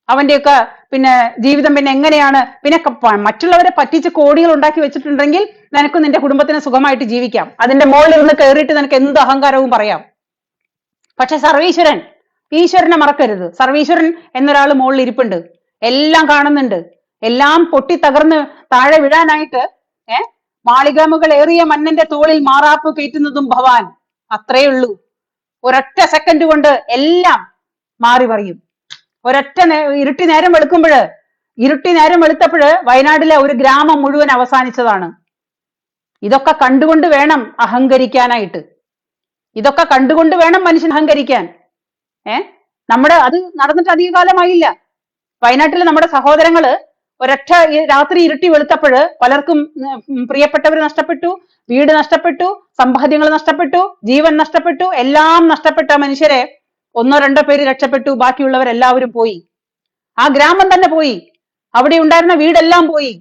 അവന്റെയൊക്കെ പിന്നെ ജീവിതം പിന്നെ എങ്ങനെയാണ്? പിന്നെ മറ്റുള്ളവരെ പറ്റിച്ച് കോടികൾ ഉണ്ടാക്കി വെച്ചിട്ടുണ്ടെങ്കിൽ നിനക്കും നിന്റെ കുടുംബത്തിന് സുഖമായിട്ട് ജീവിക്കാം. അതിന്റെ മുകളിൽ നിന്ന് കയറിയിട്ട് നിനക്ക് എന്ത് അഹങ്കാരവും പറയാം. പക്ഷെ ഈശ്വരനെ മറക്കരുത്. സർവീശ്വരൻ എന്നൊരാൾ മുകളിൽ ഇരിപ്പുണ്ട്, എല്ലാം കാണുന്നുണ്ട്. എല്ലാം പൊട്ടി തകർന്ന് താഴെ വീഴാനായിട്ട് മാളികാമുകൾ ഏറിയ മന്നന്റെ തോളിൽ മാറാപ്പ് കയറ്റുന്നതും ഭവാൻ. അത്രേ ഉള്ളൂ. ഒരൊറ്റ സെക്കൻഡ് കൊണ്ട് എല്ലാം മാറി പറയും. ഇരുട്ടി നേരം വെളുത്തപ്പോഴ് വയനാട്ടിലെ ഒരു ഗ്രാമം മുഴുവൻ അവസാനിച്ചതാണ്. ഇതൊക്കെ കണ്ടുകൊണ്ട് വേണം അഹങ്കരിക്കാനായിട്ട്. ഇതൊക്കെ കണ്ടുകൊണ്ട് വേണം മനുഷ്യൻ അഹങ്കരിക്കാൻ. അത് നടന്നിട്ട് അധിക കാലമായില്ല. വയനാട്ടിലെ നമ്മുടെ സഹോദരങ്ങള് ഒരൊറ്റ രാത്രി ഇരുട്ടി വെളുത്തപ്പോഴ് പലർക്കും പ്രിയപ്പെട്ടവർ നഷ്ടപ്പെട്ടു, വീട് നഷ്ടപ്പെട്ടു, സമ്പാദ്യങ്ങൾ നഷ്ടപ്പെട്ടു, ജീവൻ നഷ്ടപ്പെട്ടു. എല്ലാം നഷ്ടപ്പെട്ട മനുഷ്യരെ ഒന്നോ രണ്ടോ പേര് രക്ഷപ്പെട്ടു, ബാക്കിയുള്ളവരെല്ലാവരും പോയി. ആ ഗ്രാമം തന്നെ പോയി, അവിടെ ഉണ്ടായിരുന്ന വീടെല്ലാം പോയി.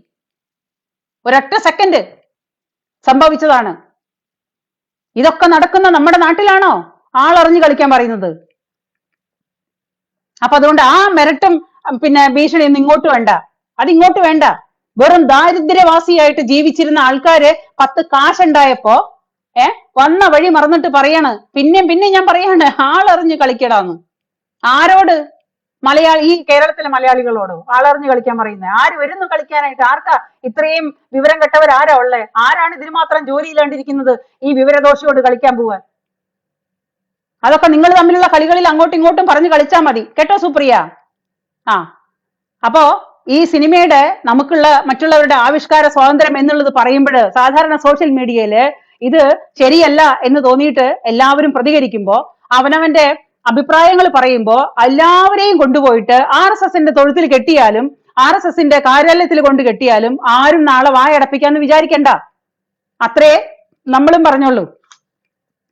ഒരൊറ്റ സെക്കൻഡ് സംഭവിച്ചതാണ്. ഇതൊക്കെ നടക്കുന്ന നമ്മുടെ നാട്ടിലാണോ ആളറിഞ്ഞു കളിക്കാൻ പറയുന്നത്? അപ്പൊ അതുകൊണ്ട് ആ മിരട്ടും ഭീഷണിയൊന്നും ഇങ്ങോട്ട് വേണ്ട, അതിങ്ങോട്ട് വേണ്ട. വെറും ദാരിദ്ര്യവാസിയായിട്ട് ജീവിച്ചിരുന്ന ആൾക്കാര് 10 കാശുണ്ടായപ്പോ വന്ന വഴി മറന്നിട്ട് പറയാണ്, പിന്നെയും ഞാൻ പറയാണ്, ആളറിഞ്ഞു കളിക്കടാന്ന്. ആരോട്? ഈ കേരളത്തിലെ മലയാളികളോടോ ആളറിഞ്ഞു കളിക്കാൻ പറയുന്നത്? ആര് വരുന്നു കളിക്കാനായിട്ട്? ആർക്കാ ഇത്രയും വിവരം കെട്ടവർ? ആരാ ഉള്ളേ? ആരാണ് ഇതിന് മാത്രം ജോലിയില്ലാണ്ടിരിക്കുന്നത് ഈ വിവരദോഷിയോട് കളിക്കാൻ പോവാൻ? അതൊക്കെ നിങ്ങൾ തമ്മിലുള്ള കളികളിൽ അങ്ങോട്ടും ഇങ്ങോട്ടും പറഞ്ഞു കളിച്ചാൽ മതി കേട്ടോ സുപ്രിയ. അപ്പോ ഈ സിനിമയുടെ നമുക്കുള്ള മറ്റുള്ളവരുടെ ആവിഷ്കാര സ്വാതന്ത്ര്യം എന്നുള്ളത് പറയുമ്പോൾ സാധാരണ സോഷ്യൽ മീഡിയയില് ഇത് ശരിയല്ല എന്ന് തോന്നിയിട്ട് എല്ലാവരും പ്രതികരിക്കുമ്പോ, അവനവന്റെ അഭിപ്രായങ്ങൾ പറയുമ്പോ എല്ലാവരെയും കൊണ്ടുപോയിട്ട് RSSന്റെ തൊഴുത്തിൽ കെട്ടിയാലും RSSന്റെ കാര്യാലയത്തിൽ കൊണ്ട് കെട്ടിയാലും ആരും നാളെ വായടപ്പിക്കാന്ന് വിചാരിക്കണ്ട. അത്രേ നമ്മളും പറഞ്ഞോളൂ.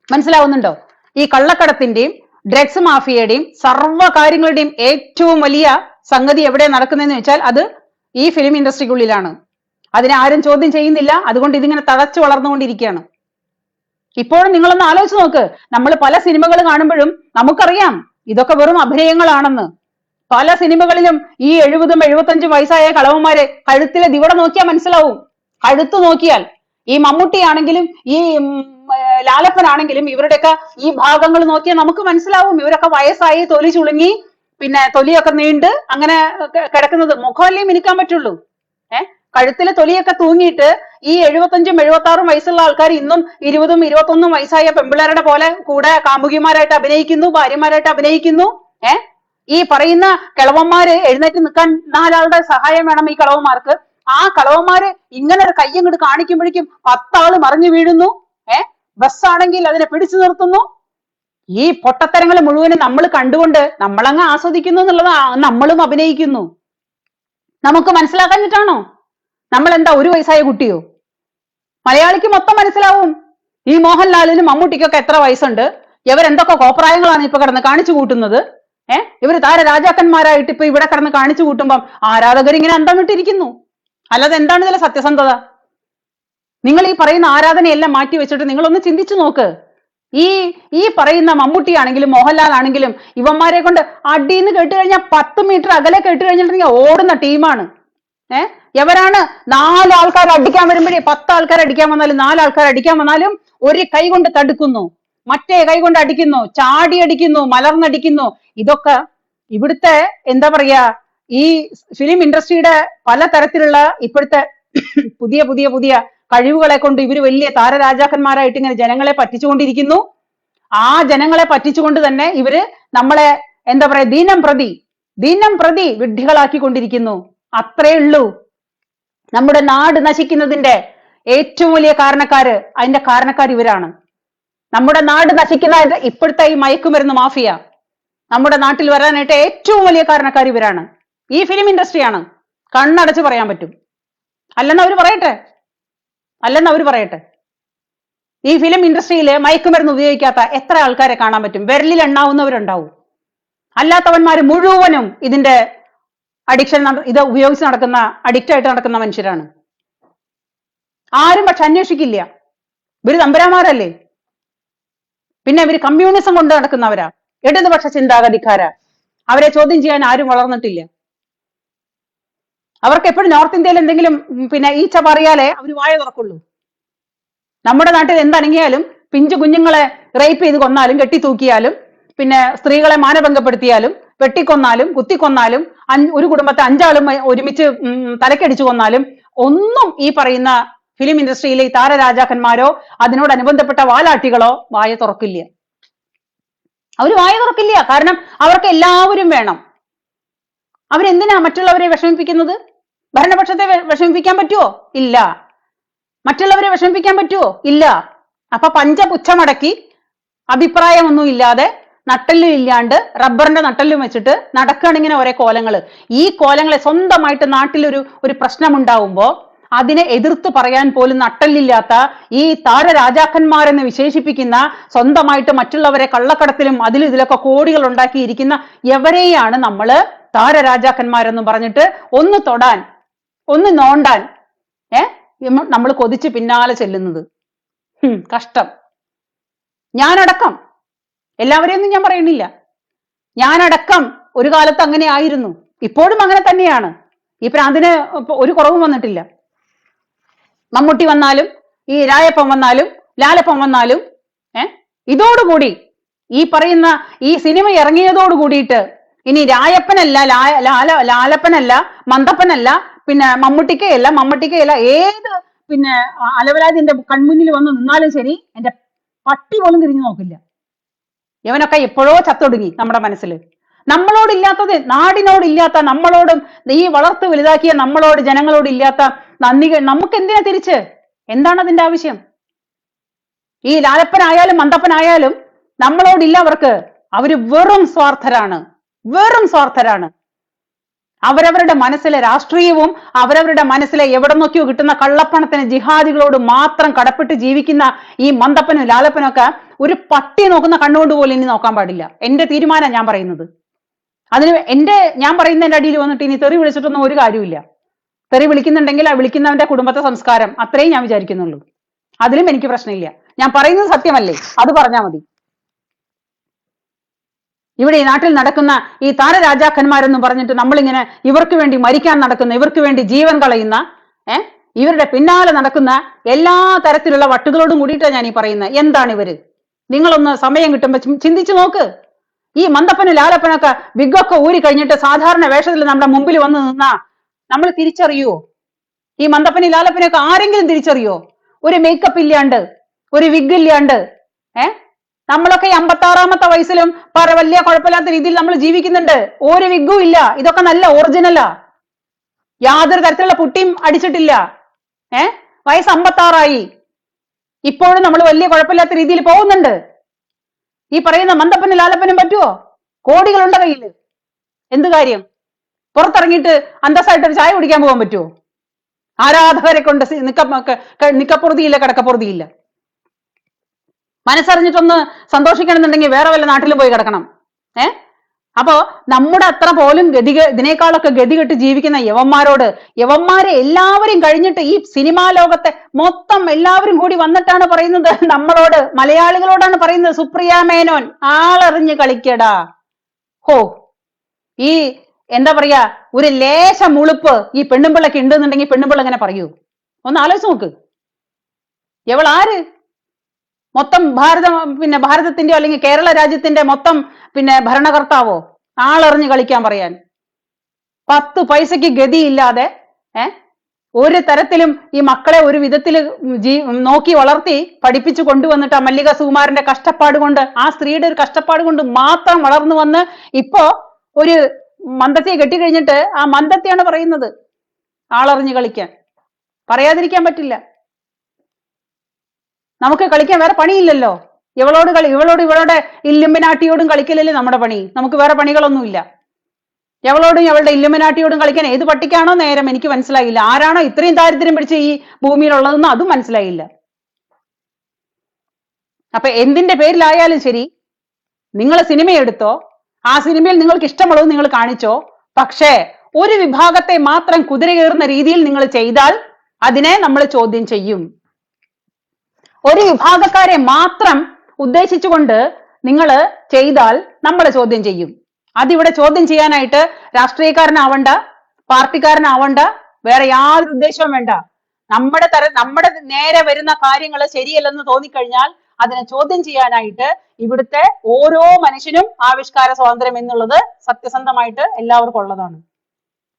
മനസ്സിലാവുന്നുണ്ടോ? ഈ കള്ളക്കടത്തിന്റെയും ഡ്രഗ്സ് മാഫിയയുടെയും സർവ്വ കാര്യങ്ങളുടെയും ഏറ്റവും വലിയ സംഗതി എവിടെ നടക്കുന്നതെന്ന് വെച്ചാൽ അത് ഈ ഫിലിം ഇൻഡസ്ട്രിക്കുള്ളിലാണ്. അതിനെ ആരും ചോദ്യം ചെയ്യുന്നില്ല. അതുകൊണ്ട് ഇതിങ്ങനെ തഴച്ചു വളർന്നുകൊണ്ടിരിക്കുകയാണ്. ഇപ്പോഴും നിങ്ങളൊന്ന് ആലോചിച്ച് നോക്ക്. നമ്മൾ പല സിനിമകൾ കാണുമ്പോഴും നമുക്കറിയാം ഇതൊക്കെ വെറും അഭിനയങ്ങളാണെന്ന്. പല സിനിമകളിലും ഈ 70-75 വയസ്സായ കളവന്മാരെ കഴുത്തിലെ ദിവട നോക്കിയാൽ മനസ്സിലാവും. കഴുത്ത് നോക്കിയാൽ ഈ മമ്മൂട്ടി ആണെങ്കിലും ഈ ലാലപ്പനാണെങ്കിലും ഇവരുടെയൊക്കെ ഈ ഭാഗങ്ങൾ നോക്കിയാൽ നമുക്ക് മനസ്സിലാവും ഇവരൊക്കെ വയസ്സായി, തൊലി ചുളുങ്ങി, തൊലിയൊക്കെ നീണ്ട് അങ്ങനെ കിടക്കുന്നത്. മുഖമല്ലേ മിനുക്കാൻ പറ്റുള്ളൂ. കഴുത്തിലെ തൊലിയൊക്കെ തൂങ്ങിയിട്ട് ഈ 75-76 വയസ്സുള്ള ആൾക്കാർ ഇന്നും 20-21 വയസ്സായ പെമ്പിള്ളേരുടെ പോലെ കൂടെ കാമുകിമാരായിട്ട് അഭിനയിക്കുന്നു, ഭാര്യമാരായിട്ട് അഭിനയിക്കുന്നു. ഈ പറയുന്ന കിളവന്മാര് എഴുന്നേറ്റ് നിൽക്കാൻ 4 ആളുടെ സഹായം വേണം ഈ കിളവന്മാർക്ക്. ആ കളവന്മാര് ഇങ്ങനെ ഒരു കയ്യും കൊണ്ട് കാണിക്കുമ്പോഴേക്കും 10 ആള് മറിഞ്ഞു വീഴുന്നു. ബസ്സാണെങ്കിൽ അതിനെ പിടിച്ചു നിർത്തുന്നു. ഈ പൊട്ടത്തരങ്ങൾ മുഴുവനും നമ്മൾ കണ്ടുകൊണ്ട് നമ്മളങ്ങ് ആസ്വദിക്കുന്നു എന്നുള്ളതാണ്. നമ്മളും അഭിനയിക്കുന്നു. നമുക്ക് മനസ്സിലാക്കാഞ്ഞിട്ടാണോ? നമ്മൾ എന്താ ഒരു വയസ്സായ കുട്ടിയോ? മലയാളിക്ക് മൊത്തം മനസ്സിലാവും. ഈ മോഹൻലാലിനും മമ്മൂട്ടിക്കൊക്കെ എത്ര വയസ്സുണ്ട്, ഇവരെന്തൊക്കെ കോപ്രായങ്ങളാണ് ഇപ്പൊ കിടന്ന് കാണിച്ചു കൂട്ടുന്നത്. ഇവര് താരരാജാക്കന്മാരായിട്ട് ഇപ്പൊ ഇവിടെ കിടന്ന് കാണിച്ചു കൂട്ടുമ്പം ആരാധകർ ഇങ്ങനെ അന്തം വിട്ടിരിക്കുന്നു. അല്ലാതെ എന്താണ് ഇതിലെ സത്യസന്ധത? നിങ്ങൾ ഈ പറയുന്ന ആരാധനയെല്ലാം മാറ്റി വെച്ചിട്ട് നിങ്ങളൊന്ന് ചിന്തിച്ചു നോക്ക്. ഈ പറയുന്ന മമ്മൂട്ടി ആണെങ്കിലും മോഹൻലാൽ ആണെങ്കിലും ഇവന്മാരെ കൊണ്ട് അടിന്ന് കേട്ട് കഴിഞ്ഞാൽ 10 മീറ്റർ അകലെ കേട്ട് കഴിഞ്ഞിട്ടുണ്ടെങ്കിൽ ഓടുന്ന ടീമാണ്. എവരാണ് 4 ആൾക്കാർ അടിക്കാൻ വരുമ്പോഴേ 10 ആൾക്കാർ അടിക്കാൻ വന്നാലും 4 ആൾക്കാർ അടിക്കാൻ വന്നാലും ഒരു കൈ കൊണ്ട് തടുക്കുന്നു, മറ്റേ കൈ കൊണ്ട് അടിക്കുന്നു, ചാടി അടിക്കുന്നു, മലർന്നടിക്കുന്നു. ഇതൊക്കെ ഇവിടുത്തെ എന്താ പറയാ ഈ ഫിലിം ഇൻഡസ്ട്രിയുടെ പല തരത്തിലുള്ള ഇപ്പോഴത്തെ പുതിയ പുതിയ പുതിയ കഴിവുകളെ കൊണ്ട് ഇവര് വലിയ താരരാജാക്കന്മാരായിട്ട് ഇങ്ങനെ ജനങ്ങളെ പറ്റിച്ചുകൊണ്ടിരിക്കുന്നു. ആ ജനങ്ങളെ പറ്റിച്ചുകൊണ്ട് തന്നെ ഇവര് നമ്മളെ എന്താ പറയാ ദിനം പ്രതി വിഡ്ഢികളാക്കിക്കൊണ്ടിരിക്കുന്നു. അത്രേ ഉള്ളൂ. നമ്മുടെ നാട് നശിക്കുന്നതിന്റെ ഏറ്റവും വലിയ അതിന്റെ കാരണക്കാർ ഇവരാണ്. നമ്മുടെ നാട് നശിക്കുന്ന ഇപ്പോഴത്തെ ഈ മയക്കുമരുന്ന് മാഫിയ നമ്മുടെ നാട്ടിൽ വരാനായിട്ട് ഏറ്റവും വലിയ കാരണക്കാർ ഇവരാണ്. ഈ ഫിലിം ഇൻഡസ്ട്രിയാണ്. കണ്ണടച്ച് പറയാൻ പറ്റും. അല്ലെന്ന് അവര് പറയട്ടെ. ഈ ഫിലിം ഇൻഡസ്ട്രിയിൽ മയക്കുമരുന്ന് ഉപയോഗിക്കാത്ത എത്ര ആൾക്കാരെ കാണാൻ പറ്റും? വിരലിൽ എണ്ണാവുന്നവരുണ്ടാവും. അല്ലാത്തവന്മാര് മുഴുവനും ഇതിന്റെ ഇത് ഉപയോഗിച്ച് നടക്കുന്ന അഡിക്റ്റ് ആയിട്ട് നടക്കുന്ന മനുഷ്യരാണ്. ആരും പക്ഷെ അന്വേഷിക്കില്ല. ഇവര് തമ്പുരാമാരല്ലേ? പിന്നെ ഇവര് കമ്മ്യൂണിസം കൊണ്ട് നടക്കുന്നവരാ, ഇടതുപക്ഷ ചിന്താഗതിക്കാരാ. അവരെ ചോദ്യം ചെയ്യാൻ ആരും വളർന്നിട്ടില്ല. അവർക്ക് എപ്പോഴും നോർത്ത് ഇന്ത്യയിൽ എന്തെങ്കിലും ഈച്ച പറയാലേ അവർ വായ തുറക്കുള്ളൂ. നമ്മുടെ നാട്ടിൽ എന്താണെങ്കിലും പിഞ്ചു കുഞ്ഞുങ്ങളെ റേപ്പ് ചെയ്ത് കൊന്നാലും, കെട്ടിത്തൂക്കിയാലും, സ്ത്രീകളെ മാനഭംഗപ്പെടുത്തിയാലും, വെട്ടിക്കൊന്നാലും, കുത്തിക്കൊന്നാലും, ഒരു കുടുംബത്തെ 5 ആളും ഒരുമിച്ച് തലക്കടിച്ചു കൊന്നാലും ഒന്നും ഈ പറയുന്ന ഫിലിം ഇൻഡസ്ട്രിയിലെ ഈ താരരാജാക്കന്മാരോ അതിനോടനുബന്ധപ്പെട്ട വാലാട്ടികളോ വായ തുറക്കില്ല. അവര് വായ തുറക്കില്ല. കാരണം അവർക്ക് എല്ലാവരും വേണം. അവരെന്തിനാ മറ്റുള്ളവരെ വിഷമിപ്പിക്കുന്നത്? ഭരണപക്ഷത്തെ വിഷമിപ്പിക്കാൻ പറ്റുമോ? ഇല്ല. മറ്റുള്ളവരെ വിഷമിപ്പിക്കാൻ പറ്റുമോ? ഇല്ല. അപ്പൊ പഞ്ചപുച്ഛമടക്കി അഭിപ്രായമൊന്നും ഇല്ലാതെ നട്ടെല്ലും ഇല്ലാണ്ട് റബ്ബറിന്റെ നട്ടെല്ലും വെച്ചിട്ട് നടക്കുകയാണ് ഇങ്ങനെ ഒരേ കോലങ്ങള്. ഈ കോലങ്ങളെ സ്വന്തമായിട്ട് നാട്ടിലൊരു പ്രശ്നമുണ്ടാവുമ്പോ അതിനെ എതിർത്ത് പറയാൻ പോലും നട്ടെല്ലില്ലാത്ത ഈ താരരാജാക്കന്മാരെന്ന് വിശേഷിപ്പിക്കുന്ന, സ്വന്തമായിട്ട് മറ്റുള്ളവരെ കള്ളക്കടത്തിലും അതിലും ഇതിലൊക്കെ കോടികൾ ഉണ്ടാക്കിയിരിക്കുന്ന എവരെയാണ് നമ്മള് താരരാജാക്കന്മാരെന്ന് പറഞ്ഞിട്ട് ഒന്ന് തൊടാൻ, ഒന്ന് നോണ്ടാൻ നമ്മൾ കൊതിച്ച് പിന്നാലെ ചെല്ലുന്നത്? കഷ്ടം. ഞാനടക്കം, എല്ലാവരെയൊന്നും ഞാൻ പറയുന്നില്ല, ഞാനടക്കം ഒരു കാലത്ത് അങ്ങനെ ആയിരുന്നു. ഇപ്പോഴും അങ്ങനെ തന്നെയാണ്. ഈ പ്രാന്തിന് ഒരു കുറവും വന്നിട്ടില്ല. മമ്മൂട്ടി വന്നാലും ഈ രായപ്പൻ വന്നാലും ലാലപ്പൻ വന്നാലും ഇതോടുകൂടി ഈ പറയുന്ന ഈ സിനിമ ഇറങ്ങിയതോട് കൂടിയിട്ട് ഇനി രായപ്പനല്ല, ലാലപ്പനല്ല, മന്ദപ്പനല്ല, പിന്നെ മമ്മൂട്ടിക്കയല്ല, ഏത് പിന്നെ അലവലാതി എന്റെ കൺമുന്നിൽ വന്ന് നിന്നാലും ശരി, എന്റെ പട്ടി പോലും തിരിഞ്ഞു നോക്കില്ല. ഇവനൊക്കെ എപ്പോഴോ ചത്തൊടുങ്ങി നമ്മുടെ മനസ്സിൽ. നമ്മളോടില്ലാത്തത്, നാടിനോടില്ലാത്ത, നമ്മളോടും ഈ വളർത്ത് വലുതാക്കിയ നമ്മളോട്, ജനങ്ങളോട് ഇല്ലാത്ത നന്ദി നമുക്ക് എന്തിനാ തിരിച്ച്? എന്താണ് അതിന്റെ ആവശ്യം? ഈ ലാലപ്പനായാലും മന്ദപ്പനായാലും നമ്മളോടില്ല അവർക്ക്. അവര് വെറും സ്വാർത്ഥരാണ്, വെറും സ്വാർത്ഥരാണ്. അവരവരുടെ മനസ്സിലെ രാഷ്ട്രീയവും അവരവരുടെ മനസ്സിലെ എവിടെ നോക്കിയോ കിട്ടുന്ന കള്ളപ്പണത്തിന്, ജിഹാദികളോട് മാത്രം കടപ്പെട്ട് ജീവിക്കുന്ന ഈ മന്ദപ്പനും ലാലപ്പനും ഒക്കെ ഒരു പട്ടി നോക്കുന്ന കണ്ണുകൊണ്ട് പോലും ഇനി നോക്കാൻ പാടില്ല. എന്റെ തീരുമാനം ഞാൻ പറയുന്നത്. അതിന് ഞാൻ പറയുന്നതിന്റെ അടിയിൽ വന്നിട്ട് ഇനി തെറി വിളിച്ചിട്ടൊന്നും ഒരു കാര്യമില്ല. തെറി വിളിക്കുന്നുണ്ടെങ്കിൽ ആ വിളിക്കുന്നവന്റെ കുടുംബത്തെ സംസ്കാരം, അത്രയും ഞാൻ വിചാരിക്കുന്നുള്ളൂ. അതിലും എനിക്ക് പ്രശ്നമില്ല. ഞാൻ പറയുന്നത് സത്യമല്ലേ, അത് പറഞ്ഞാൽ മതി. ഇവിടെ ഈ നാട്ടിൽ നടക്കുന്ന ഈ താരരാജാക്കന്മാരെന്ന് പറഞ്ഞിട്ട് നമ്മളിങ്ങനെ ഇവർക്ക് വേണ്ടി മരിക്കാൻ നടക്കുന്ന, ഇവർക്ക് വേണ്ടി ജീവൻ കളയുന്ന, ഇവരുടെ പിന്നാലെ നടക്കുന്ന എല്ലാ തരത്തിലുള്ള വട്ടുകളോടും കൂടിയിട്ടാണ് ഞാൻ ഈ പറയുന്നത്. എന്താണ് ഇവര്? നിങ്ങളൊന്ന് സമയം കിട്ടുമ്പോ ചിന്തിച്ചു നോക്ക്. ഈ മന്ദപ്പന് ലാലപ്പനൊക്കെ വിഗൊക്കെ ഊരി കഴിഞ്ഞിട്ട് സാധാരണ വേഷത്തിൽ നമ്മുടെ മുമ്പിൽ വന്ന് നിന്നാ നമ്മൾ തിരിച്ചറിയുവോ? ഈ മന്ദപ്പന് ലാലപ്പനൊക്കെ ആരെങ്കിലും തിരിച്ചറിയോ? ഒരു മേക്കപ്പ് ഇല്ലാണ്ട്, ഒരു വിഗ് ഇല്ലാണ്ട് നമ്മളൊക്കെ 56ാമത്തെ വയസ്സിലും വലിയ കുഴപ്പമില്ലാത്ത രീതിയിൽ നമ്മൾ ജീവിക്കുന്നുണ്ട്. ഒരു വിഗും ഇല്ല. ഇതൊക്കെ നല്ല ഒറിജിനലാ. യാതൊരു തരത്തിലുള്ള പുട്ടിയും അടിച്ചിട്ടില്ല. വയസ്സ് 56ആയി. ഇപ്പോഴും നമ്മൾ വലിയ കുഴപ്പമില്ലാത്ത രീതിയിൽ പോകുന്നുണ്ട്. ഈ പറയുന്ന മന്ദപ്പനും ലാലപ്പനും പറ്റുമോ? കോടികളുണ്ട് കയ്യില്. എന്ത് കാര്യം? പുറത്തിറങ്ങിയിട്ട് അന്തസ്സായിട്ടൊരു ചായ കുടിക്കാൻ പോകാൻ പറ്റുമോ? ആരാധകരെ കൊണ്ട് നിക്കപ്പുറതിയില്ല, കിടക്കപ്പുറതിയില്ല. മനസ്സറിഞ്ഞിട്ടൊന്ന് സന്തോഷിക്കണമെന്നുണ്ടെങ്കിൽ വേറെ വല്ല നാട്ടിലും പോയി കിടക്കണം. അപ്പോ നമ്മുടെ അത്ര പോലും ഇതിനേക്കാളൊക്കെ ഗതികെട്ട് ജീവിക്കുന്ന യവന്മാരെ എല്ലാവരും കഴിഞ്ഞിട്ട് ഈ സിനിമാ ലോകത്തെ മൊത്തം എല്ലാവരും കൂടി വന്നിട്ടാണ് പറയുന്നത് നമ്മളോട്, മലയാളികളോടാണ് പറയുന്നത്, സുപ്രിയ മേനോൻ ആളറിഞ്ഞ് കളിക്കടാ. ഹോ, ഈ എന്താ പറയാ, ഒരു ലേശ മുളുപ്പ് ഈ പെണ്ണുമ്പിള്ളക്ക് ഉണ്ടെന്നുണ്ടെങ്കിൽ പെണ്ണുമ്പിള്ള എങ്ങനെ പറയൂ? ഒന്ന് ആലോചിച്ച് നോക്ക്. ആര്? മൊത്തം ഭാരതത്തിന്റെ അല്ലെങ്കിൽ കേരള രാജ്യത്തിന്റെ മൊത്തം ഭരണകർത്താവോ? ആളറിഞ്ഞ് കളിക്കാൻ പറയാൻ. 10 പൈസക്ക് ഗതിയില്ലാതെ ഒരു തരത്തിലും ഈ മക്കളെ ഒരു വിധത്തിൽ നോക്കി വളർത്തി പഠിപ്പിച്ചു കൊണ്ടുവന്നിട്ട് ആ മല്ലിക സുകുമാരന്റെ കഷ്ടപ്പാട് കൊണ്ട്, ആ സ്ത്രീയുടെ ഒരു കഷ്ടപ്പാട് കൊണ്ട് മാത്രം വളർന്നു വന്ന് ഇപ്പോ ഒരു മന്ദത്തിയെ കെട്ടിക്കഴിഞ്ഞിട്ട് ആ മന്ദത്തെയാണ് പറയുന്നത് ആളറിഞ്ഞ് കളിക്കാൻ. പറയാതിരിക്കാൻ പറ്റില്ല. നമുക്ക് കളിക്കാൻ വേറെ പണിയില്ലല്ലോ. ഇവളുടെ ഇല്ലുമിനാട്ടിയോടും കളിക്കലല്ലേ നമ്മുടെ പണി. നമുക്ക് വേറെ പണികളൊന്നുമില്ല. അവളുടെ ഇല്ലുമിനാട്ടിയോടും കളിക്കാൻ ഏത് പട്ടിക്കാണോ നേരം? എനിക്ക് മനസ്സിലായില്ല. ആരാണോ ഇത്രയും ദാരിദ്ര്യം പിടിച്ച് ഈ ഭൂമിയിലുള്ളതെന്ന് അതും മനസ്സിലായില്ല. അപ്പൊ എന്തിന്റെ പേരിലായാലും ശരി, നിങ്ങൾ സിനിമ എടുത്തോ, ആ സിനിമയിൽ നിങ്ങൾക്ക് ഇഷ്ടമുള്ളത് നിങ്ങൾ കാണിച്ചോ. പക്ഷേ ഒരു വിഭാഗത്തെ മാത്രം കുതിര കയറുന്ന രീതിയിൽ നിങ്ങൾ ചെയ്താൽ അതിനെ നമ്മൾ ചോദ്യം ചെയ്യും. ഒരു വിഭാഗക്കാരെ മാത്രം ഉദ്ദേശിച്ചുകൊണ്ട് നിങ്ങൾ ചെയ്താൽ നമ്മൾ ചോദ്യം ചെയ്യും. അതിവിടെ ചോദ്യം ചെയ്യാനായിട്ട് രാഷ്ട്രീയക്കാരനാവണ്ട, പാർട്ടിക്കാരനാവണ്ട, വേറെ യാതൊരു ഉദ്ദേശവും വേണ്ട. നമ്മുടെ നേരെ വരുന്ന കാര്യങ്ങൾ ശരിയല്ലെന്ന് തോന്നിക്കഴിഞ്ഞാൽ അതിനെ ചോദ്യം ചെയ്യാനായിട്ട് ഇവിടുത്തെ ഓരോ മനുഷ്യനും ആവിഷ്കാര സ്വാതന്ത്ര്യം എന്നുള്ളത് സത്യസന്ധമായിട്ട് എല്ലാവർക്കും ഉള്ളതാണ്.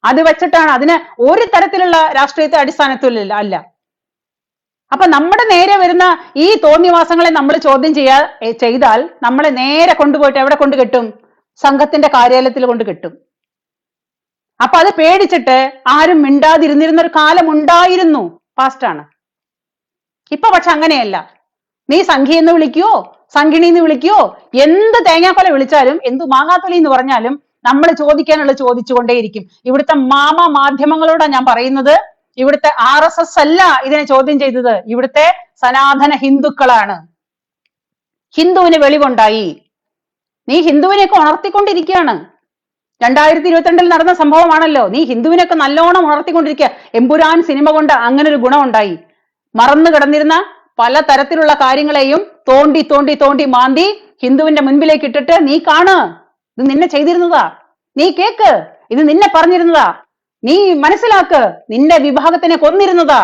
അത് വെച്ചിട്ടാണ്, അതിന് ഒരു തരത്തിലുള്ള രാഷ്ട്രീയത്തെ അടിസ്ഥാനത്തിൽ അല്ല. അപ്പൊ നമ്മുടെ നേരെ വരുന്ന ഈ തോന്നിവാസങ്ങളെ നമ്മൾ ചോദ്യം ചെയ്താൽ നമ്മളെ നേരെ കൊണ്ടുപോയിട്ട് എവിടെ കൊണ്ട് കെട്ടും? സംഘത്തിന്റെ കാര്യാലയത്തിൽ കൊണ്ട് കെട്ടും. അപ്പൊ അത് പേടിച്ചിട്ട് ആരും മിണ്ടാതിരുന്നിരുന്ന ഒരു കാലം ഉണ്ടായിരുന്നു, പാസ്റ്റാണ്. ഇപ്പൊ പക്ഷെ അങ്ങനെയല്ല. നീ സംഖ്യ എന്ന് വിളിക്കുവോ, സംഘിണി എന്ന് വിളിക്കുവോ, എന്ത് തേങ്ങാക്കൊല വിളിച്ചാലും, എന്ത് മാങ്ങാത്തൊലി എന്ന് പറഞ്ഞാലും നമ്മൾ ചോദിക്കാനുള്ള ചോദിച്ചുകൊണ്ടേയിരിക്കും. ഇവിടുത്തെ മാധ്യമങ്ങളോടാണ് ഞാൻ പറയുന്നത്. ഇവിടുത്തെ RSS അല്ല ഇതിനെ ചോദ്യം ചെയ്തത്, ഇവിടുത്തെ സനാതന ഹിന്ദുക്കളാണ്. ഹിന്ദുവിന് വെളിവുണ്ടായി. നീ ഹിന്ദുവിനെയൊക്കെ ഉണർത്തിക്കൊണ്ടിരിക്കുകയാണ്. 2022 നടന്ന സംഭവമാണല്ലോ. നീ ഹിന്ദുവിനൊക്കെ നല്ലോണം ഉണർത്തിക്കൊണ്ടിരിക്കുക. എമ്പുരാൻ സിനിമ കൊണ്ട് അങ്ങനെ ഒരു ഗുണം ഉണ്ടായി. മറന്നു കിടന്നിരുന്ന പല തരത്തിലുള്ള കാര്യങ്ങളെയും തോണ്ടി തോണ്ടി തോണ്ടി മാന്തി ഹിന്ദുവിന്റെ മുൻപിലേക്ക് ഇട്ടിട്ട്, നീ കാണ്, ഇത് നിന്നെ ചെയ്തിരുന്നതാ, നീ കേക്ക്, ഇത് നിന്നെ പറഞ്ഞിരുന്നതാ, നീ മനസ്സിലാക്ക്, നിന്റെ വിഭാഗത്തിനെ കൊന്നിരുന്നതാ